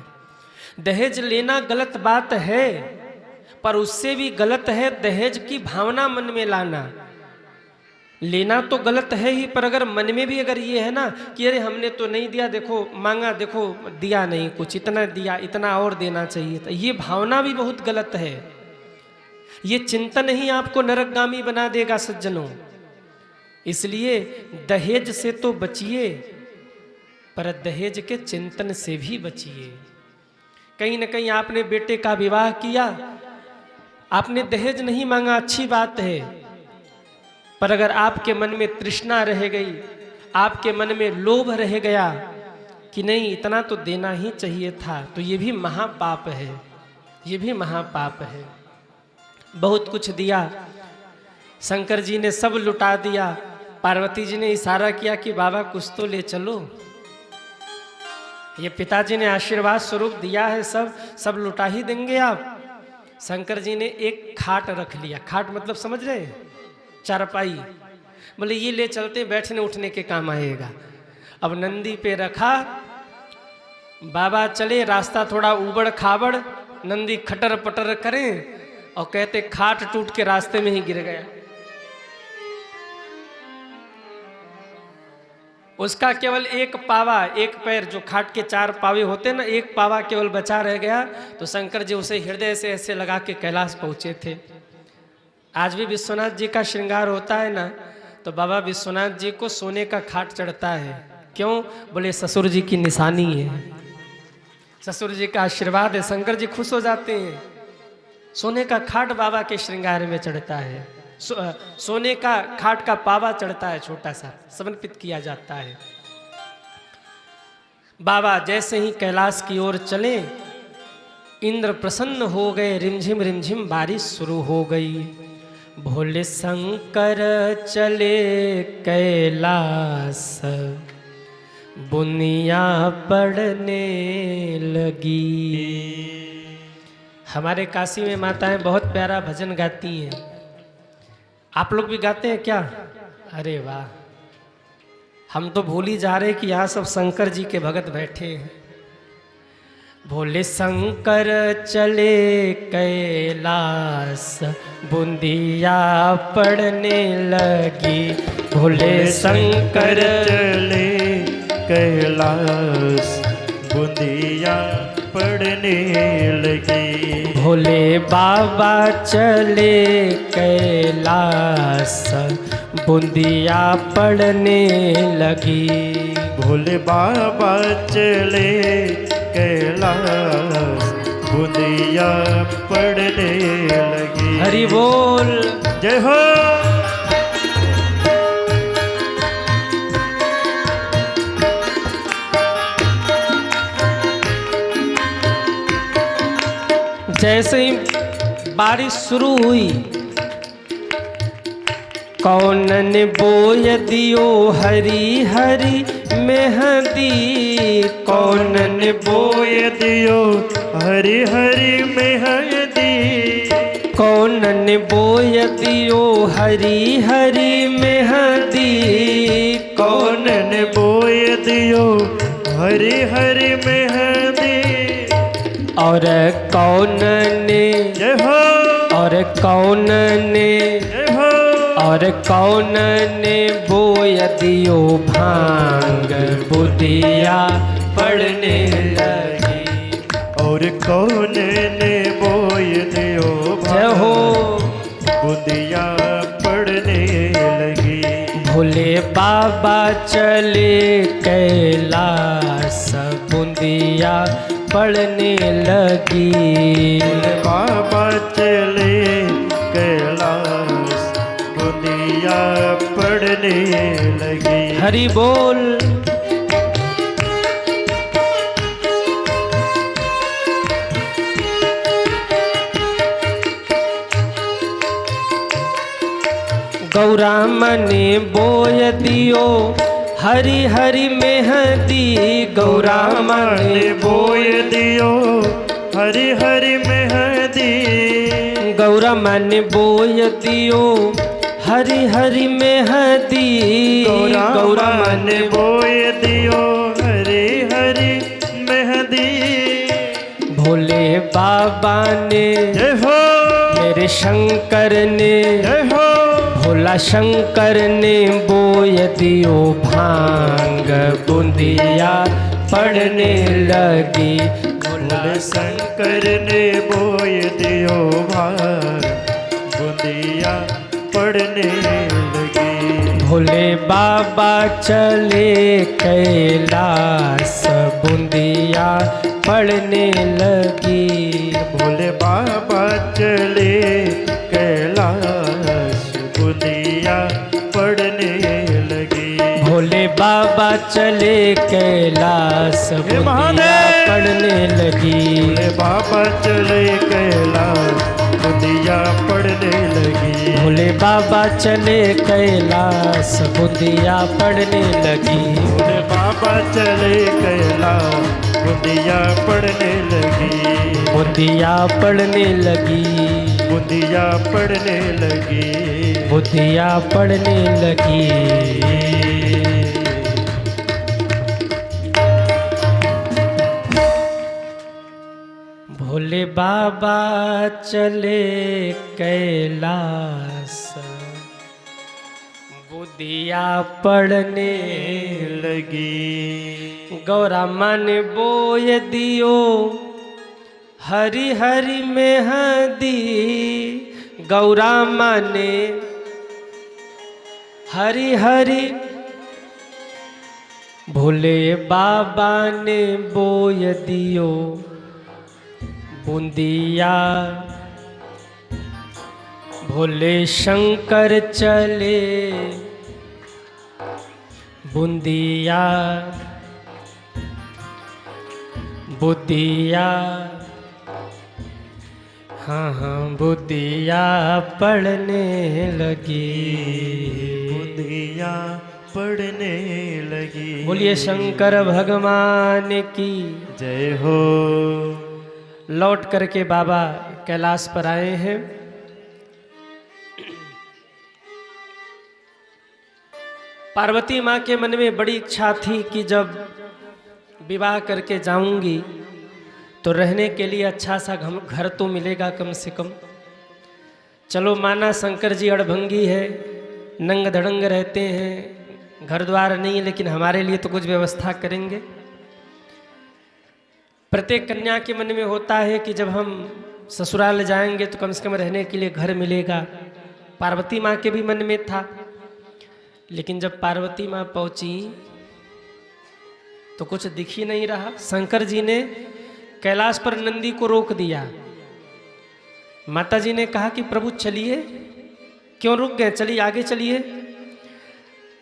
दहेज लेना गलत बात है, पर उससे भी गलत है दहेज की भावना मन में लाना। लेना तो गलत है ही, पर अगर मन में भी अगर ये है ना कि अरे हमने तो नहीं दिया, देखो मांगा, देखो दिया नहीं कुछ, इतना दिया, इतना और देना चाहिए था, ये भावना भी बहुत गलत है। ये चिंतन ही आपको नरकगामी बना देगा सज्जनों। इसलिए दहेज से तो बचिए, पर दहेज के चिंतन से भी बचिए। कहीं न कहीं आपने बेटे का विवाह किया, आपने दहेज नहीं मांगा, अच्छी बात है, पर अगर आपके मन में तृष्णा रह गई, आपके मन में लोभ रह गया कि नहीं इतना तो देना ही चाहिए था, तो ये भी महापाप है, ये भी महापाप है। बहुत कुछ दिया, शंकर जी ने सब लुटा दिया, पार्वती जी ने इशारा किया कि बाबा कुछ तो ले चलो। ये पिताजी ने आशीर्वाद स्वरूप दिया है, सब लुटा ही देंगे आप। शंकर जी ने एक खाट रख लिया, खाट मतलब समझ रहे, चारपाई, बोले ये ले चलते, बैठने उठने के काम आएगा। अब नंदी पे रखा, बाबा चले, रास्ता थोड़ा उबड़ खाबड़, नंदी खटर पटर करें और कहते खाट टूट के रास्ते में ही गिर गया। उसका केवल एक पावा, एक पैर, जो खाट के 4 पावे होते ना, एक पावा केवल बचा रह गया। तो शंकर जी उसे हृदय से ऐसे लगा के कैलाश पहुंचे थे। आज भी विश्वनाथ जी का श्रृंगार होता है ना, तो बाबा विश्वनाथ जी को सोने का खाट चढ़ता है। क्यों? बोले ससुर जी की निशानी है, ससुर जी का आशीर्वाद है, शंकर जी खुश हो जाते हैं। सोने का खाट बाबा के श्रृंगार में चढ़ता है, सोने का खाट का पावा चढ़ता है, छोटा सा समर्पित किया जाता है। बाबा जैसे ही कैलाश की ओर चले, इंद्र प्रसन्न हो गए, रिमझिम बारिश शुरू हो गई। भोले शंकर चले कैलाश, बुनिया पड़ने लगी। हमारे काशी में माताएं बहुत प्यारा भजन गाती हैं, आप लोग भी गाते हैं क्या? अरे वाह, हम तो भूल ही जा रहे कि यहाँ सब शंकर जी के भगत बैठे हैं। भोले शंकर चले कैलाश, बुंदिया पड़ने लगी। भोले शंकर चले कैलाश, बुंदिया पड़ने लगी। भोले बाबा चले कैलाश, बुंदिया पड़ने लगी। भोले बाबा चले कैलाश, बुंदिया पड़ने लगी। हरि बोल, जय हो। जैसे ही बारिश शुरू हुई, कौनन बोय दियो हरी हरी मेहंदी। कौनन बोय दियो हरी हरी मेहंदी। कौनन बोय दियो हरी हरी मेहंदी। कौनन बोय दियो हरी हरी मेहंदी। और कौन ने, जय हो। और कौन ने, जय हो। और कौन ने बोय दियो भांग, बुदिया पड़ने लगी। और कौन ने बोय दियो जय हो, बुदिया पड़ने लगी। भोले बाबा चले कैलाश, बुंदिया पड़ने लगी। भोले बाबा चले कैलाश, बुंदिया पड़ने लगी। हरि बोल। गौरा मने बोय दियो हरी हरी मेहंदी। गौरा मने बोय दियो हरी हरी मेहंदी। गौरा मने बोय दियो हरी हरी मेहंदी। गौरा मने बोय दियो हरी हरी मेहंदी। भोले बाबा ने, जय हो। मेरे शंकर ने, जय हो। भोला शंकर ने बोय दियो भांग, बुंदिया पड़ने लगी। भोला शंकर ने बोय दियो भांग, बुंदिया पड़ने लगी। भोले बाबा चले कैलाश बूंदिया पड़ने लगी। भोले बाबा चले कैलाश बूंदिया पड़ने लगी। भोले बाबा चले कैलाश बूंदिया पड़ने लगी। भोले बाबा चले कैलाश बूंदिया पड़ने लगी। भोले बाबा चले कैलाश बूंदिया पड़ने लगी। भोले बाबा चले कैलाश बूंदिया पड़ने लगी। बूंदिया पड़ने लगी। बूंदिया पड़ने लगी। बूंदिया पड़ने लगी। भोले बाबा चले कैलाश बूंदिया पड़ने लगी। गौरा मन बोय दियो हरि हरि मेहंदी। गौरा माने हरि हरि भोले बाबा ने बोय दियो बूंदिया। भोले शंकर चले बूंदिया बूंदिया। हाँ हाँ बूंदिया पड़ने लगी। बूंदिया पड़ने लगी। बोलिए शंकर भगवान की जय हो। लौट करके बाबा कैलाश पर आए हैं। पार्वती माँ के मन में बड़ी इच्छा थी कि जब विवाह करके जाऊंगी तो रहने के लिए अच्छा सा घर तो मिलेगा कम से कम। चलो माना शंकर जी अड़भंगी है, नंग धड़ंग रहते हैं, घर द्वार नहीं है, लेकिन हमारे लिए तो कुछ व्यवस्था करेंगे। प्रत्येक कन्या के मन में होता है कि जब हम ससुराल जाएंगे तो कम से कम रहने के लिए घर मिलेगा। पार्वती माँ के भी मन में था। लेकिन जब पार्वती माँ पहुंची तो कुछ दिख ही नहीं रहा। शंकर जी ने कैलाश पर नंदी को रोक दिया। माता जी ने कहा कि प्रभु चलिए। क्यों रुक गए, चलिए आगे चलिए।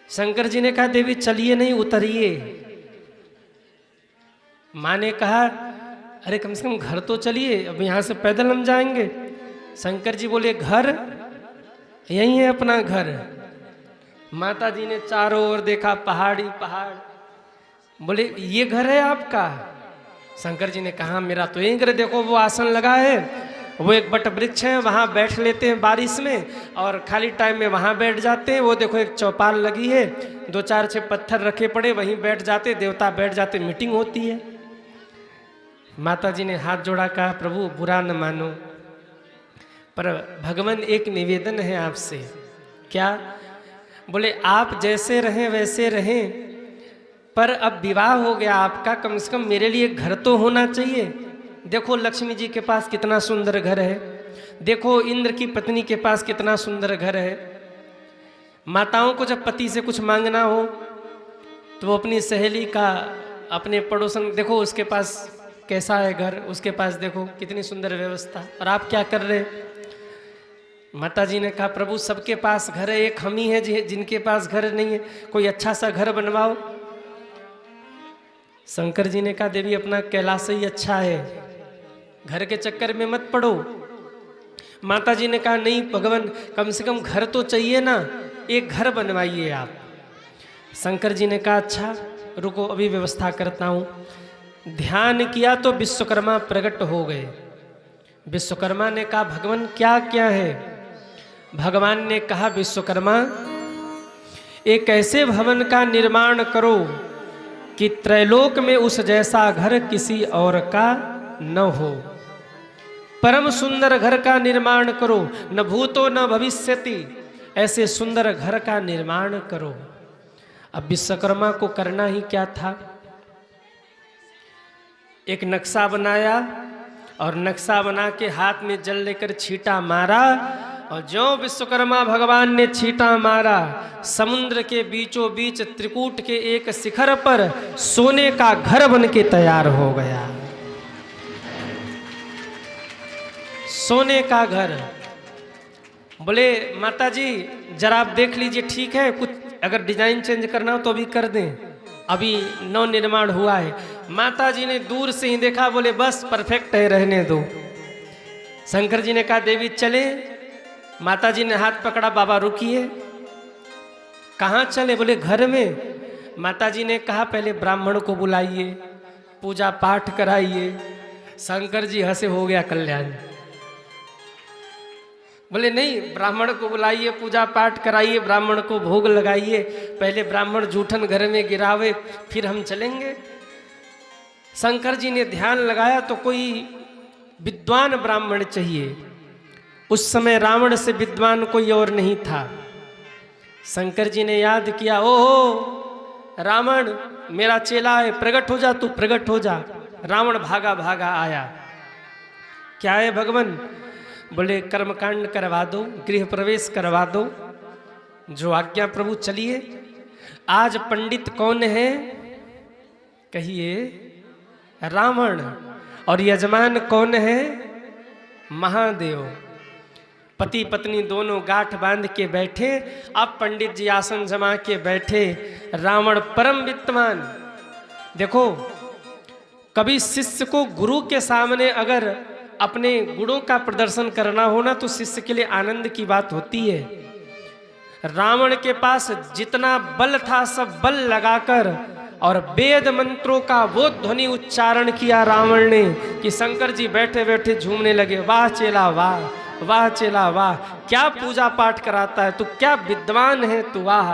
शंकर जी ने कहा देवी चलिए नहीं, उतरिए। माँ ने कहा अरे कम से कम घर तो चलिए, अब यहाँ से पैदल हम जाएंगे। शंकर जी बोले घर यही है अपना घर। माता जी ने चारों ओर देखा, पहाड़ी पहाड़। बोले ये घर है आपका? शंकर जी ने कहा मेरा तो यही घर। देखो वो आसन लगा है, वो एक बट वृक्ष है, वहाँ बैठ लेते हैं बारिश में और खाली टाइम में वहाँ बैठ जाते हैं। वो देखो एक चौपाल लगी है, 2-4-6 पत्थर रखे पड़े, वहीं बैठ जाते, देवता बैठ जाते, मीटिंग होती है। माता जी ने हाथ जोड़ा, कहा प्रभु बुरा न मानो, पर भगवान एक निवेदन है आपसे। क्या? बोले आप जैसे रहें वैसे रहें, पर अब विवाह हो गया आपका, कम से कम मेरे लिए घर तो होना चाहिए। देखो लक्ष्मी जी के पास कितना सुंदर घर है, देखो इंद्र की पत्नी के पास कितना सुंदर घर है। माताओं को जब पति से कुछ मांगना हो तो वो अपनी सहेली का, अपने पड़ोसन, देखो उसके पास कैसा है घर, उसके पास देखो कितनी सुंदर व्यवस्था, और आप क्या कर रहे? माता जी ने कहा प्रभु सबके पास घर है, एक हम ही है जिनके पास घर नहीं है, कोई अच्छा सा घर बनवाओ। शंकर जी ने कहा देवी अपना कैलाश ही अच्छा है, घर के चक्कर में मत पड़ो। माता जी ने कहा नहीं भगवान कम से कम घर तो चाहिए ना, एक घर बनवाइए आप। शंकर जी ने कहा अच्छा रुको अभी व्यवस्था करता हूँ। ध्यान किया तो विश्वकर्मा प्रकट हो गए। विश्वकर्मा ने कहा भगवान क्या क्या है? भगवान ने कहा विश्वकर्मा एक ऐसे भवन का निर्माण करो कि त्रैलोक में उस जैसा घर किसी और का न हो। परम सुंदर घर का निर्माण करो, न भूतो न भविष्यति, ऐसे सुंदर घर का निर्माण करो। अब विश्वकर्मा को करना ही क्या था? एक नक्शा बनाया और नक्शा बना के हाथ में जल लेकर छींटा मारा और जो विश्वकर्मा भगवान ने छींटा मारा, समुद्र के बीचों बीच त्रिकूट के एक शिखर पर सोने का घर बन के तैयार हो गया। सोने का घर। बोले माता जी जरा आप देख लीजिए, ठीक है, कुछ अगर डिजाइन चेंज करना हो तो अभी कर दें, अभी नव निर्माण हुआ है। माता जी ने दूर से ही देखा, बोले बस परफेक्ट है, रहने दो। शंकर जी ने कहा देवी चले। माता जी ने हाथ पकड़ा, बाबा रुकिए। कहाँ चले? बोले घर में। माता जी ने कहा पहले ब्राह्मण को बुलाइए, पूजा पाठ कराइए। शंकर जी हंसे, हो गया कल्याण। बोले नहीं, ब्राह्मण को बुलाइए, पूजा पाठ कराइए, ब्राह्मण को भोग लगाइए, पहले ब्राह्मण जूठन घर में गिरावे, फिर हम चलेंगे। शंकर जी ने ध्यान लगाया तो कोई विद्वान ब्राह्मण चाहिए। उस समय रावण से विद्वान कोई और नहीं था। शंकर जी ने याद किया, ओहो रावण मेरा चेला है, प्रकट हो जा, तू प्रकट हो जा। रावण भागा भागा आया। क्या है भगवान? बोले कर्मकांड करवा दो, गृह प्रवेश करवा दो, जो आज्ञा प्रभु। चलिए। आज पंडित कौन है? कहिए रावण। और यजमान कौन है? महादेव। पति पत्नी दोनों गांठ बांध के बैठे। अब पंडित जी आसन जमा के बैठे। रावण परम विद्वान। देखो, कभी शिष्य को गुरु के सामने अगर अपने गुणों का प्रदर्शन करना हो ना, तो शिष्य के लिए आनंद की बात होती है। रावण के पास जितना बल था सब बल लगाकर और वेद मंत्रों का वो ध्वनि उच्चारण किया रावण ने कि शंकर जी बैठे बैठे झूमने लगे। वाह चेला वाह, वाह चेला वाह, क्या पूजा पाठ कराता है तू, क्या विद्वान है तू, वाह।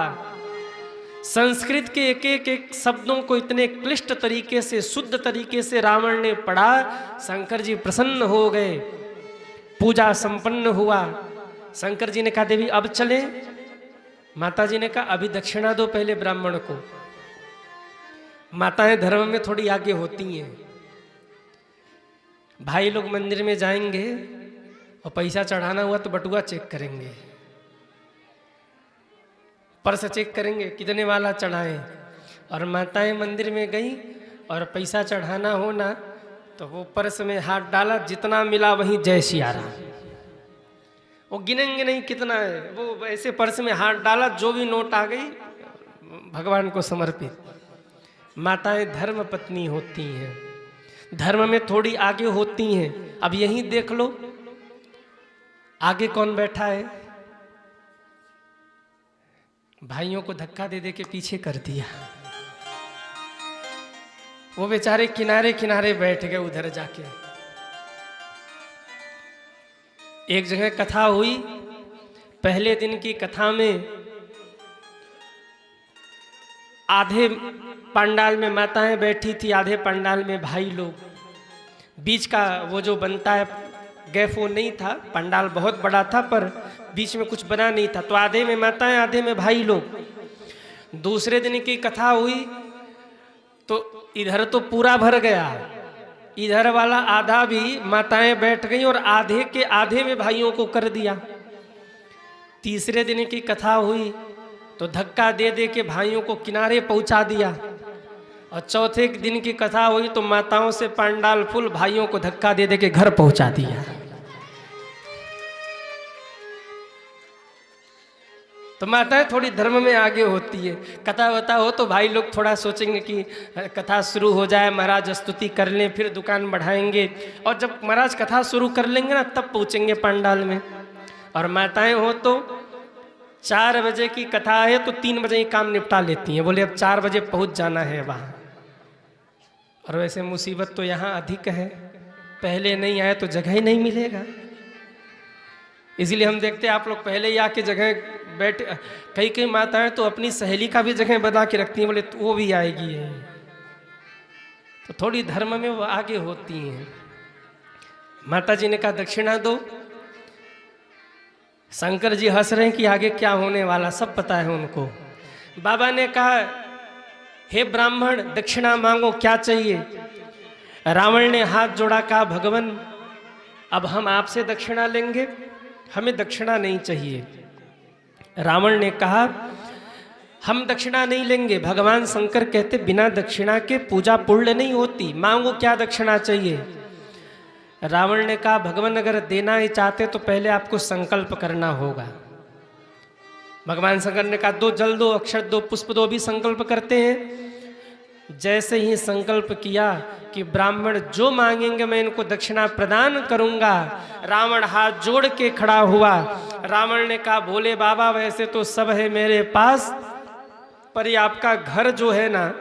संस्कृत के एक एक शब्दों को इतने क्लिष्ट तरीके से, शुद्ध तरीके से रावण ने पढ़ा। शंकर जी प्रसन्न हो गए। पूजा संपन्न हुआ। शंकर जी ने कहा देवी अब चले। माता जी ने कहा अभी दक्षिणा दो पहले ब्राह्मण को। माताएं धर्म में थोड़ी आगे होती हैं। भाई लोग मंदिर में जाएंगे और पैसा चढ़ाना हुआ तो बटुआ चेक करेंगे, पर्स चेक करेंगे कितने वाला चढ़ाएं। और माताएं मंदिर में गई और पैसा चढ़ाना हो ना, तो वो पर्स में हाथ डाला, जितना मिला वहीं जय सिया राम। वो गिनेंगे नहीं कितना है, वो ऐसे पर्स में हाथ डाला, जो भी नोट आ गई भगवान को समर्पित। माताएं धर्म पत्नी होती हैं, धर्म में थोड़ी आगे होती हैं। अब यहीं देख लो, आगे कौन बैठा है? भाइयों को धक्का दे दे के पीछे कर दिया। वो बेचारे किनारे किनारे बैठ गए उधर जाके। एक जगह कथा हुई। पहले दिन की कथा में आधे पंडाल में माताएं बैठी थी, आधे पंडाल में भाई लोग। बीच का वो जो बनता है गैप वो नहीं था। पंडाल बहुत बड़ा था पर बीच में कुछ बना नहीं था, तो आधे में माताएं आधे में भाई लोग। दूसरे दिन की कथा हुई तो इधर तो पूरा भर गया, इधर वाला आधा भी माताएं बैठ गई और आधे के आधे में भाइयों को कर दिया। तीसरे दिन की कथा हुई तो धक्का दे दे के भाइयों को किनारे पहुंचा दिया। और चौथे दिन की कथा हुई तो माताओं से पंडाल फुल, भाइयों को धक्का दे दे के घर पहुंचा दिया। तो माताएं थोड़ी धर्म में आगे होती है। कथा वथा हो तो भाई लोग थोड़ा सोचेंगे कि कथा शुरू हो जाए, महाराज स्तुति कर लें, फिर दुकान बढ़ाएंगे। और जब महाराज कथा शुरू कर लेंगे ना, तब पहुँचेंगे पंडाल में। और माताएं हो तो 4 बजे की कथा है तो 3 बजे ही काम निपटा लेती हैं। बोले अब 4 बजे पहुँच जाना है वहाँ। और वैसे मुसीबत तो यहाँ अधिक है, पहले नहीं आए तो जगह ही नहीं मिलेगा। इसीलिए हम देखते हैं आप लोग पहले ही आके जगह बैठे। कई कई माताएं तो अपनी सहेली का भी जगह बना के रखती हैं, बोले तो वो भी आएगी है। तो थोड़ी धर्म में वो आगे होती हैं। माता जी ने कहा दक्षिणा दो। शंकर जी हंस रहे हैं कि आगे क्या होने वाला सब पता है उनको। बाबा ने कहा हे ब्राह्मण दक्षिणा मांगो, क्या चाहिए? रावण ने हाथ जोड़ा, कहा भगवान अब हम आपसे दक्षिणा लेंगे, हमें दक्षिणा नहीं चाहिए। रावण ने कहा हम दक्षिणा नहीं लेंगे। भगवान शंकर कहते बिना दक्षिणा के पूजा पूर्ण नहीं होती, मांगो क्या दक्षिणा चाहिए। रावण ने कहा भगवान अगर देना ही चाहते तो पहले आपको संकल्प करना होगा। भगवान शंकर ने कहा दो जल दो, अक्षर दो, पुष्प दो। भी संकल्प करते हैं। जैसे ही संकल्प किया कि ब्राह्मण जो मांगेंगे मैं इनको दक्षिणा प्रदान करूंगा, रावण हाथ जोड़ के खड़ा हुआ। रावण ने कहा भोले बाबा वैसे तो सब है मेरे पास, पर ये आपका घर जो है ना,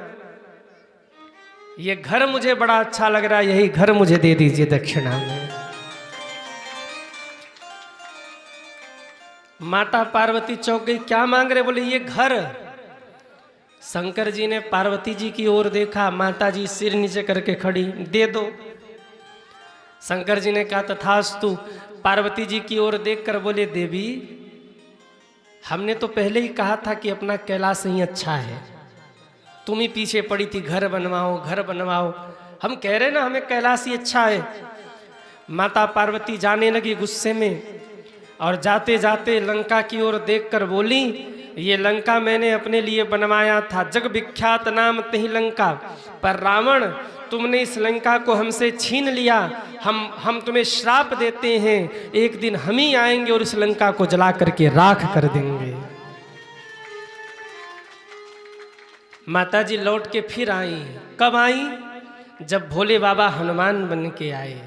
ये घर मुझे बड़ा अच्छा लग रहा है, यही घर मुझे दे दीजिए दक्षिणा में। माता पार्वती चौंक गई, क्या मांग रहे? बोले ये घर। शंकर जी ने पार्वती जी की ओर देखा, माता जी सिर नीचे करके खड़ी, दे दो। शंकर जी ने कहा तथास्तु। पार्वती जी की ओर देखकर बोले देवी हमने तो पहले ही कहा था कि अपना कैलाश ही अच्छा है, तुम ही पीछे पड़ी थी घर बनवाओ घर बनवाओ। हम कह रहे ना हमें कैलाश ही अच्छा है। माता पार्वती जाने लगी गुस्से में और जाते जाते लंका की ओर देखकर बोली ये लंका मैंने अपने लिए बनवाया था, जग विख्यात नाम तही लंका, पर रावण तुमने इस लंका को हमसे छीन लिया। हम तुम्हें श्राप देते हैं, एक दिन हम ही आएंगे और इस लंका को जला करके राख कर देंगे। माता जी लौट के फिर आई। कब आई? जब भोले बाबा हनुमान बन के आए।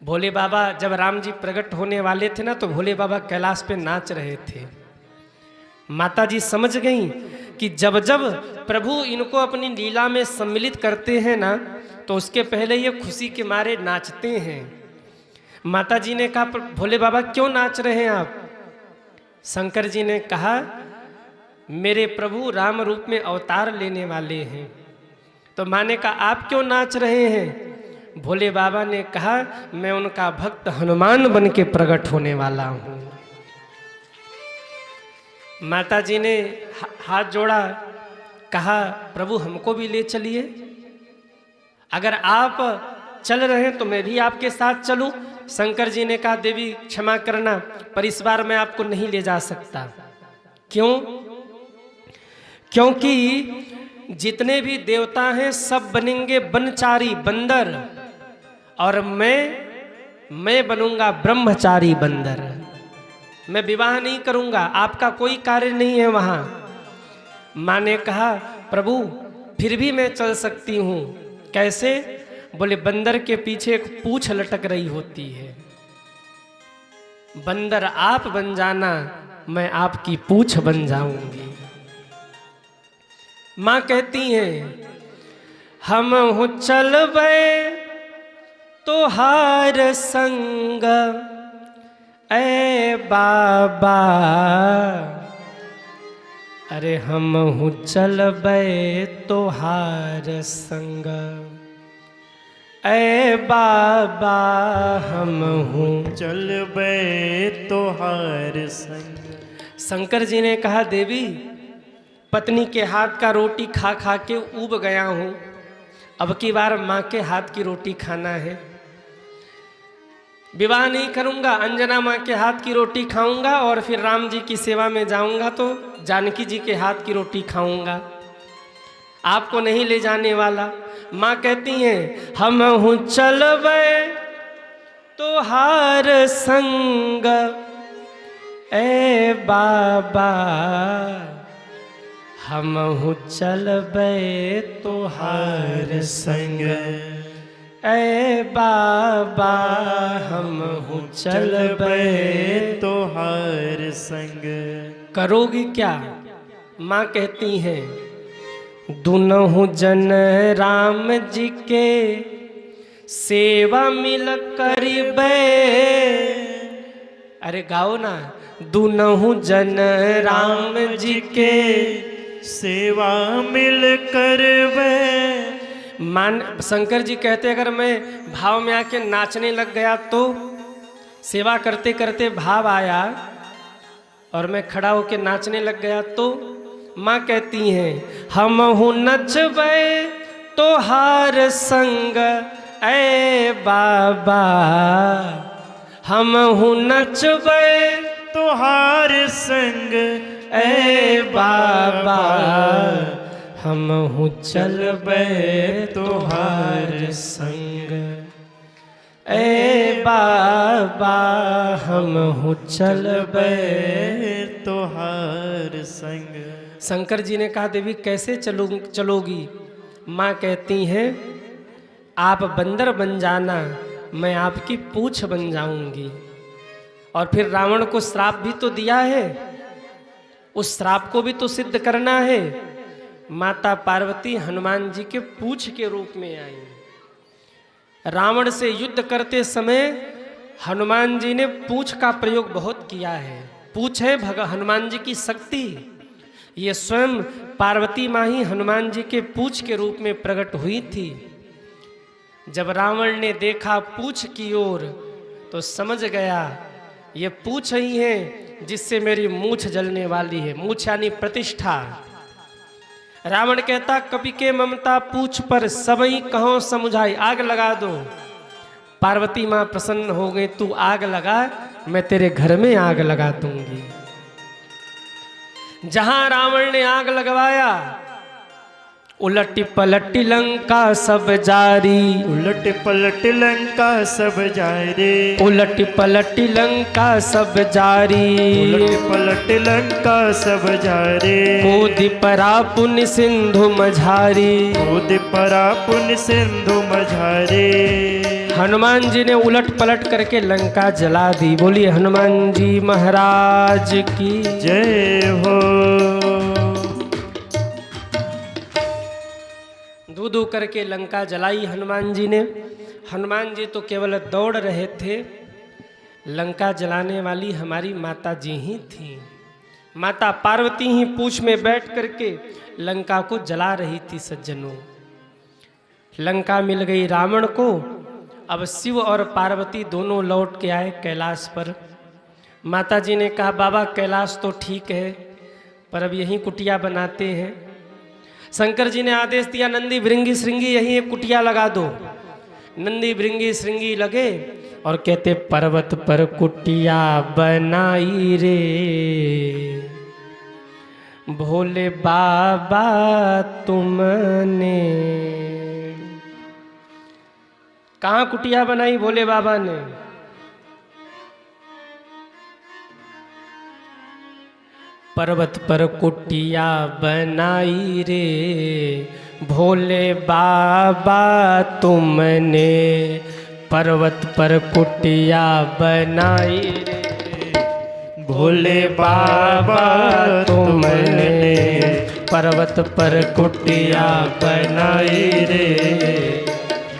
भोले बाबा जब राम जी प्रकट होने वाले थे ना, तो भोले बाबा कैलाश पे नाच रहे थे। माता जी समझ गई कि जब जब प्रभु इनको अपनी लीला में सम्मिलित करते हैं ना, तो उसके पहले ये खुशी के मारे नाचते हैं। माता जी ने कहा भोले बाबा क्यों नाच रहे हैं आप? शंकर जी ने कहा मेरे प्रभु राम रूप में अवतार लेने वाले हैं। तो माँ ने कहा आप क्यों नाच रहे हैं? भोले बाबा ने कहा मैं उनका भक्त हनुमान बन के प्रकट होने वाला हूँ। माता जी ने हाथ जोड़ा, कहा प्रभु हमको भी ले चलिए, अगर आप चल रहे हैं तो मैं भी आपके साथ चलूं। शंकर जी ने कहा देवी क्षमा करना, पर इस बार मैं आपको नहीं ले जा सकता। क्यों? क्योंकि जितने भी देवता हैं सब बनेंगे बनचारी बंदर, और मैं बनूंगा ब्रह्मचारी बंदर। मैं विवाह नहीं करूंगा, आपका कोई कार्य नहीं है वहां। माँ ने कहा प्रभु फिर भी मैं चल सकती हूँ। कैसे? बोले बंदर के पीछे एक पूंछ लटक रही होती है, बंदर आप बन जाना, मैं आपकी पूंछ बन जाऊंगी। माँ कहती हैं हम हूँ चलबे तोहार संग ऐ बाबा, अरे हम हूँ चलबे तोहार संग ऐ बाबा, हम हूँ चलबे तोहार संग। शंकर जी ने कहा देवी पत्नी के हाथ का रोटी खा खा के ऊब गया हूँ, अब की बार माँ के हाथ की रोटी खाना है। विवाह नहीं करूँगा, अंजना माँ के हाथ की रोटी खाऊंगा और फिर राम जी की सेवा में जाऊंगा तो जानकी जी के हाथ की रोटी खाऊंगा, आपको नहीं ले जाने वाला। माँ कहती हैं हम हूँ चलबे तोहार संग ऐ बाबा, हम हूँ चलबे तोहार संग ऐ बाबा, हम हूँ चलबे तोहार संग। करोगी क्या? माँ कहती हैं दुनहु जन राम जी के सेवा मिल करिबे। अरे गाओ ना, दुनहु जन राम जी के सेवा मिल करवे। मान शंकर जी कहते अगर मैं भाव में आके नाचने लग गया तो, सेवा करते करते भाव आया और मैं खड़ा होके नाचने लग गया तो, माँ कहती हैं हम हूँ नचबे तोहार संग ऐ बाबा, हम हूँ नचबे तुहार संग ए बाबा, हम हूँ चलबे तुहार संग ए बाबा, हम हूँ चलबे तुहार संग। शंकर जी ने कहा देवी कैसे चलोगी? माँ कहती हैं आप बंदर बन जाना, मैं आपकी पूंछ बन जाऊंगी। और फिर रावण को श्राप भी तो दिया है, उस श्राप को भी तो सिद्ध करना है। माता पार्वती हनुमान जी के पूंछ के रूप में आई। रावण से युद्ध करते समय हनुमान जी ने पूंछ का प्रयोग बहुत किया है। पूंछ है हनुमान जी की शक्ति। ये स्वयं पार्वती माँ ही हनुमान जी के पूंछ के रूप में प्रकट हुई थी। जब रावण ने देखा पूंछ की ओर तो समझ गया ये पूंछ ही है जिससे मेरी मूछ जलने वाली है। मूछ यानी प्रतिष्ठा। रावण कहता कपि के ममता पूछ पर सबई कहो समुझाई, आग लगा दो। पार्वती माँ प्रसन्न हो गई, तू आग लगा, मैं तेरे घर में आग लगा दूंगी। जहां रावण ने आग लगवाया उलटी पलटी लंका सब जारी, उलट पलट लंका सब जारी, उलटी पलटी लंका सब जारी, उलट पलट लंका सब जारी। कूद परा पुन सिंधु मझारी, कूद परा पुन सिंधु मझारी। हनुमान जी ने उलट पलट करके लंका जला दी। बोलिए हनुमान जी महाराज की जय हो। दू दू करके लंका जलाई हनुमान जी ने। हनुमान जी तो केवल दौड़ रहे थे, लंका जलाने वाली हमारी माता जी ही थी। माता पार्वती ही पूंछ में बैठ करके लंका को जला रही थी। सज्जनों, लंका मिल गई रावण को। अब शिव और पार्वती दोनों लौट के आए कैलाश पर। माता जी ने कहा बाबा कैलाश तो ठीक है पर अब यहीं कुटिया बनाते हैं। शंकर जी ने आदेश दिया नंदी भृंगी श्रृंगी यहीं एक कुटिया लगा दो। नंदी भृंगी श्रृंगी लगे और कहते पर्वत पर कुटिया बनाई रे, भोले बाबा तुमने। कहाँ कुटिया बनाई भोले बाबा ने? पर्वत पर कुटिया बनाई रे, भोले बाबा तुमने। पर्वत पर कुटिया बनाई रे, भोले बाबा तुमने। पर्वत पर कुटिया बनाई रे,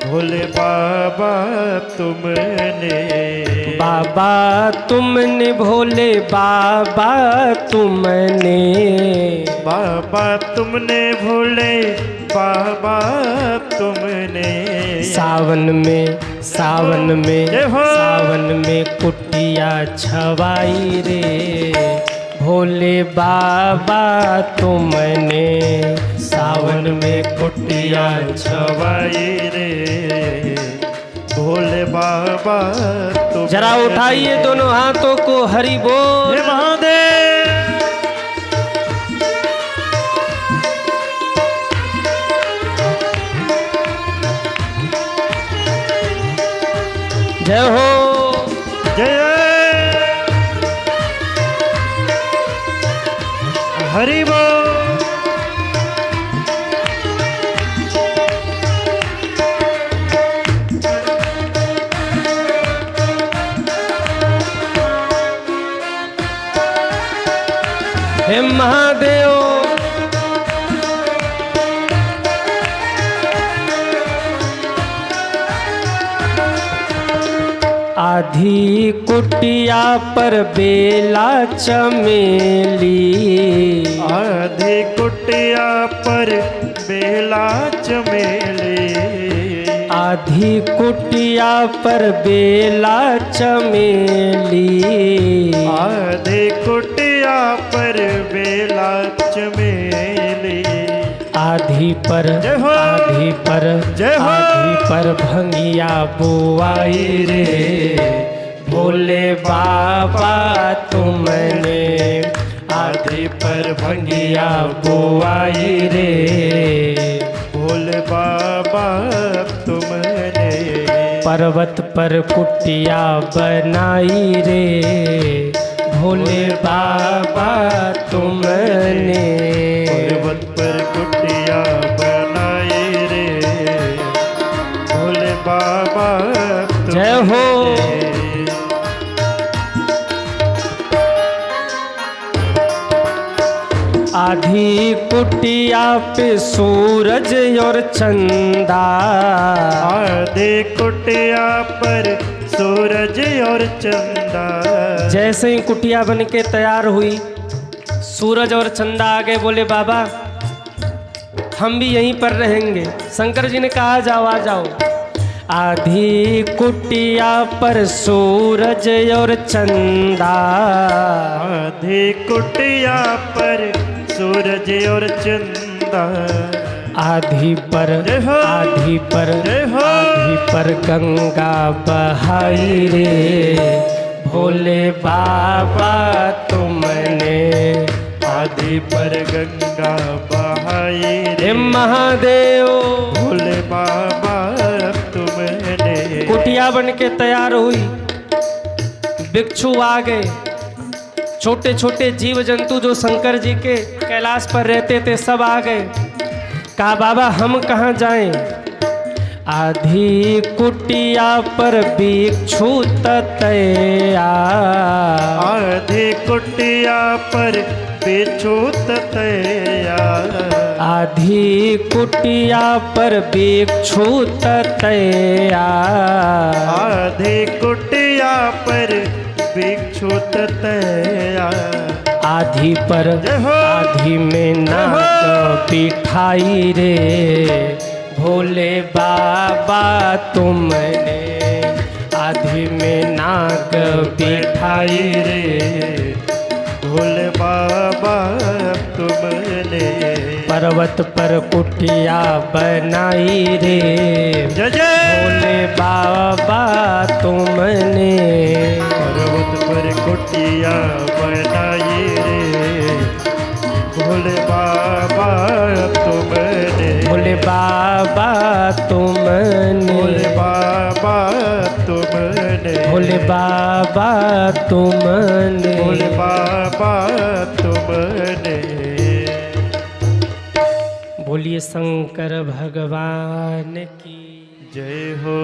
भोले बाबा तुमने। बाबा तुमने, भोले बाबा तुमने। बाबा तुमने, भोले बाबा तुमने। सावन में सावन में जय हो। सावन में कुटिया छवाई रे, भोले बाबा तुमने। सावन में कुटिया छवाई रे, भोले बाबा तुमने। जरा उठाइए दोनों हाथों को, हरि बोल। हे महादेव। जय हो। जय हरि बोल। हे महादेव। आधी कुटिया पर बेला चमेली, आधी कुटिया पर बेला चमेली। आधी कुटिया पर बेला चमेली। आधी कुटिया पर बेला चमेली। आधी पर जय हो। आधी पर जय हो। आधी पर भंगिया बुआई रे, भोले बाबा तुमने आदि पर भंगिया बुआई रे। भोले बाबा तुमने पर्वत पर कुटिया बनाई रे। भोले बाबा तुमने पर्वत पर कुटिया बनाई रे। भोले बाबा जय हो। आधी कुटिया पे सूरज और चंदा। आधे कुटिया पर सूरज और चंदा। जैसे ही कुटिया बन के तैयार हुई, सूरज और चंदा आ गए, बोले बाबा हम भी यहीं पर रहेंगे। शंकर जी ने कहा जाओ आ जाओ। आधी कुटिया पर सूरज और चंदा। आधी कुटिया पर सूरज और चंदा। आधी पर जय हो। आधी पर जय हो। आधी पर गंगा बहाई रे। भोले बाबा तुमने आदि पर गंगा बहाई हे रे। महादेव। भोले बाबा तुमने कुटिया बन के तैयार हुई, भिक्षु आ गए, छोटे छोटे जीव जंतु जो शंकर जी के कैलाश पर रहते थे सब आ गए। कहा बाबा हम कहाँ जाएं। आधी कुटिया पर भिक्षु ततया। आधी कुटिया पर बिच्छू ततया। आधी कुटिया पर भिक्षु ततया। आधी कुटिया पर बिच्छू ततया। आधी पर जय हो। आधी में नाक बिठाई रे। भोले बाबा तुमने आधी में नाक बिठाई रे। भोले बाबा तुमने पर्वत पर कुटिया बनाई रे। जय जय। भोले बाबा तुमने पर्वत पर कुटिया बनाई रे। भोले बाबा तुमने भोले बाबा तुमने भोले बाबा तुमने भोले बाबा तुमने भोले बाबा तुमने। बोलिए शंकर भगवान की जय हो।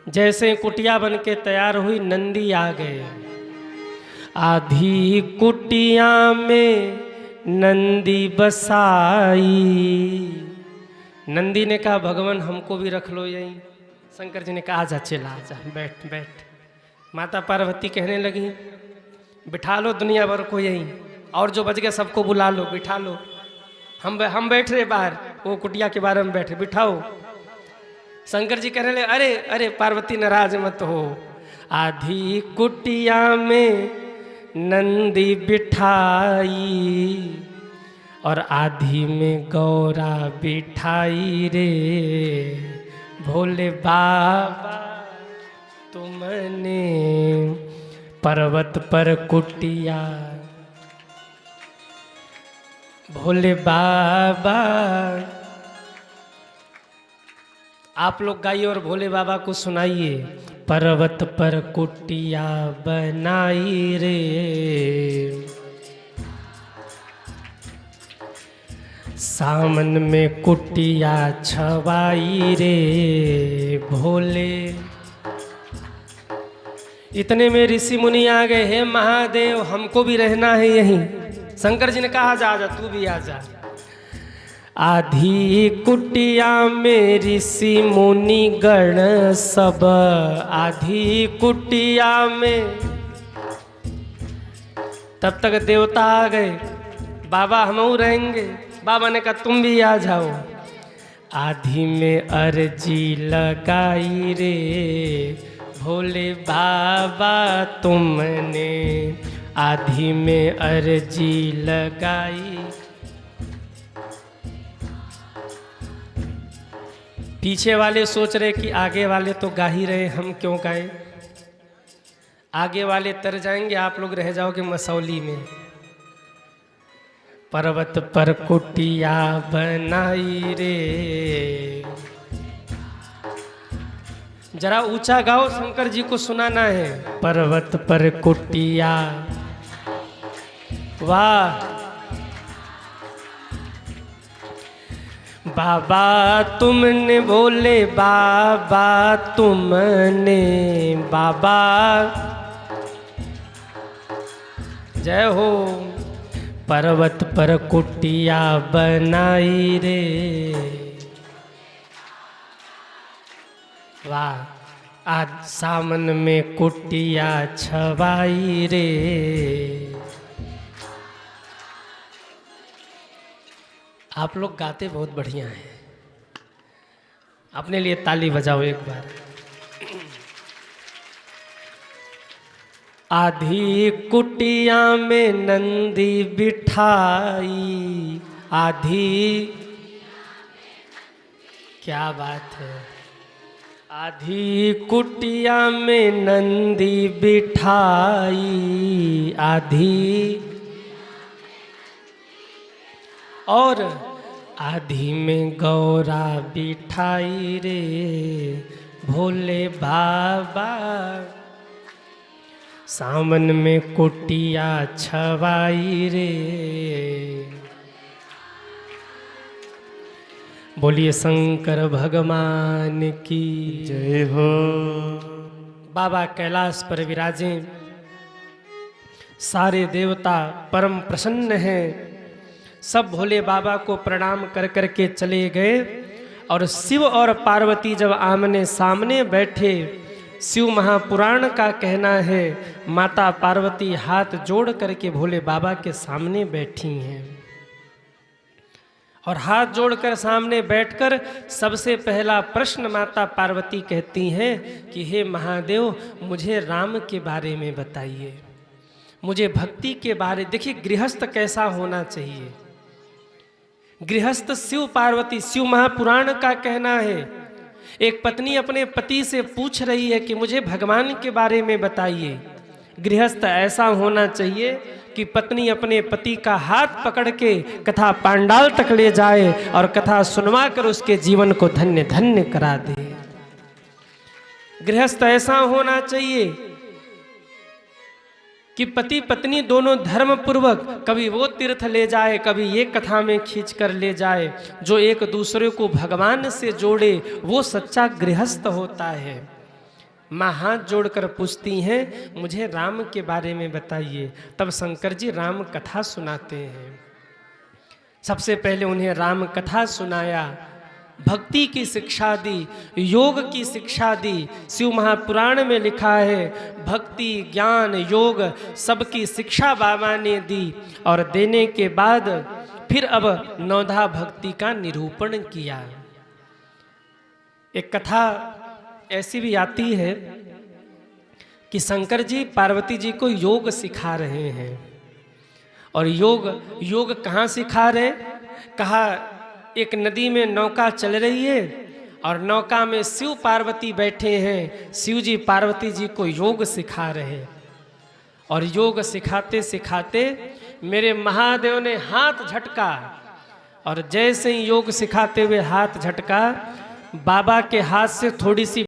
जैसे कुटिया बन के तैयार हुई, नंदी आ गए। आधी कुटिया में नंदी बसाई। नंदी ने कहा भगवान हमको भी रख लो यहीं। शंकर जी ने कहा आजा चला आजा बैठ बैठ। माता पार्वती कहने लगी बिठा लो दुनिया भर को यहीं, और जो बच गया सबको बुला लो बिठा लो। हम बैठ रहे बाहर, वो कुटिया के बारे में बैठे, बिठाओ। शंकर जी कहने लगे अरे अरे पार्वती नाराज मत हो। आधी कुटिया में नंदी बिठाई और आधी में गौरा बिठाई रे। भोले बाबा तुमने पर्वत पर कुटिया। भोले बाबा आप लोग गाइए और भोले बाबा को सुनाइए। पर्वत पर कुटिया बनाई रे। सामन में कुटिया छवाई रे। भोले इतने में ऋषि मुनि आ गए, हे महादेव हमको भी रहना है यहीं। शंकर जी ने कहा जा जा तू भी आ जा। आधी कुटिया में ऋषि मुनि गण सब। आधी कुटिया में तब तक देवता आ गए, बाबा हम रहेंगे। बाबा ने कहा तुम भी आ जाओ। आधी में अर्जी लगाई रे। भोले बाबा तुमने आधी में अर्जी लगाई। पीछे वाले सोच रहे कि आगे वाले तो गा ही रहे, हम क्यों गाएं। आगे वाले तर जाएंगे, आप लोग रह जाओगे मसौली में। पर्वत पर कुटिया बनाई रे, जरा ऊंचा गाओ, शंकर जी को सुनाना है। पर्वत पर कुटिया, वाह बाबा तुमने बोले, बाबा तुमने, बाबा जय हो। पर्वत पर कुटिया बनाई रे, वाह आज सामन में कुटिया छवाई रे। आप लोग गाते बहुत बढ़िया हैं, अपने लिए ताली बजाओ एक बार। आधी कुटिया में नंदी बिठाई, आधी, क्या बात है। आधी कुटिया में नंदी बिठाई, आधी और आधी में गौरा बिठाई रे, भोले बाबा सामन में कुटिया छवाई रे। बोलिए शंकर भगवान की जय हो। बाबा कैलाश पर विराजे, सारे देवता परम प्रसन्न हैं। सब भोले बाबा को प्रणाम कर कर के चले गए और शिव और पार्वती जब आमने सामने बैठे, शिव महापुराण का कहना है माता पार्वती हाथ जोड़ करके भोले बाबा के सामने बैठी हैं और हाथ जोड़कर सामने बैठकर सबसे पहला प्रश्न माता पार्वती कहती हैं कि हे महादेव, मुझे राम के बारे में बताइए, मुझे भक्ति के बारे। देखिए गृहस्थ कैसा होना चाहिए। गृहस्थ शिव पार्वती, शिव महापुराण का कहना है एक पत्नी अपने पति से पूछ रही है कि मुझे भगवान के बारे में बताइए। गृहस्थ ऐसा होना चाहिए कि पत्नी अपने पति का हाथ पकड़ के कथा पांडाल तक ले जाए और कथा सुनवा कर उसके जीवन को धन्य धन्य करा दे। गृहस्थ ऐसा होना चाहिए कि पति पत्नी दोनों धर्म पूर्वक कभी वो तीर्थ ले जाए, कभी ये कथा में खींच कर ले जाए, जो एक दूसरे को भगवान से जोड़े, वो सच्चा गृहस्थ होता है। माँ हाथ जोड़कर पूछती हैं मुझे राम के बारे में बताइए। तब शंकर जी राम कथा सुनाते हैं। सबसे पहले उन्हें राम कथा सुनाया, भक्ति की शिक्षा दी, योग की शिक्षा दी। शिव महापुराण में लिखा है भक्ति ज्ञान योग सबकी शिक्षा बाबा ने दी और देने के बाद फिर अब नौधा भक्ति का निरूपण किया। एक कथा ऐसी भी आती है कि शंकर जी पार्वती जी को योग सिखा रहे हैं और योग कहाँ सिखा रहे? कहा एक नदी में नौका चल रही है और नौका में शिव पार्वती बैठे हैं। शिव जी पार्वती जी को योग सिखा रहे और योग सिखाते सिखाते मेरे महादेव ने हाथ झटका और जैसे ही योग सिखाते हुए हाथ झटका, बाबा के हाथ से थोड़ी सी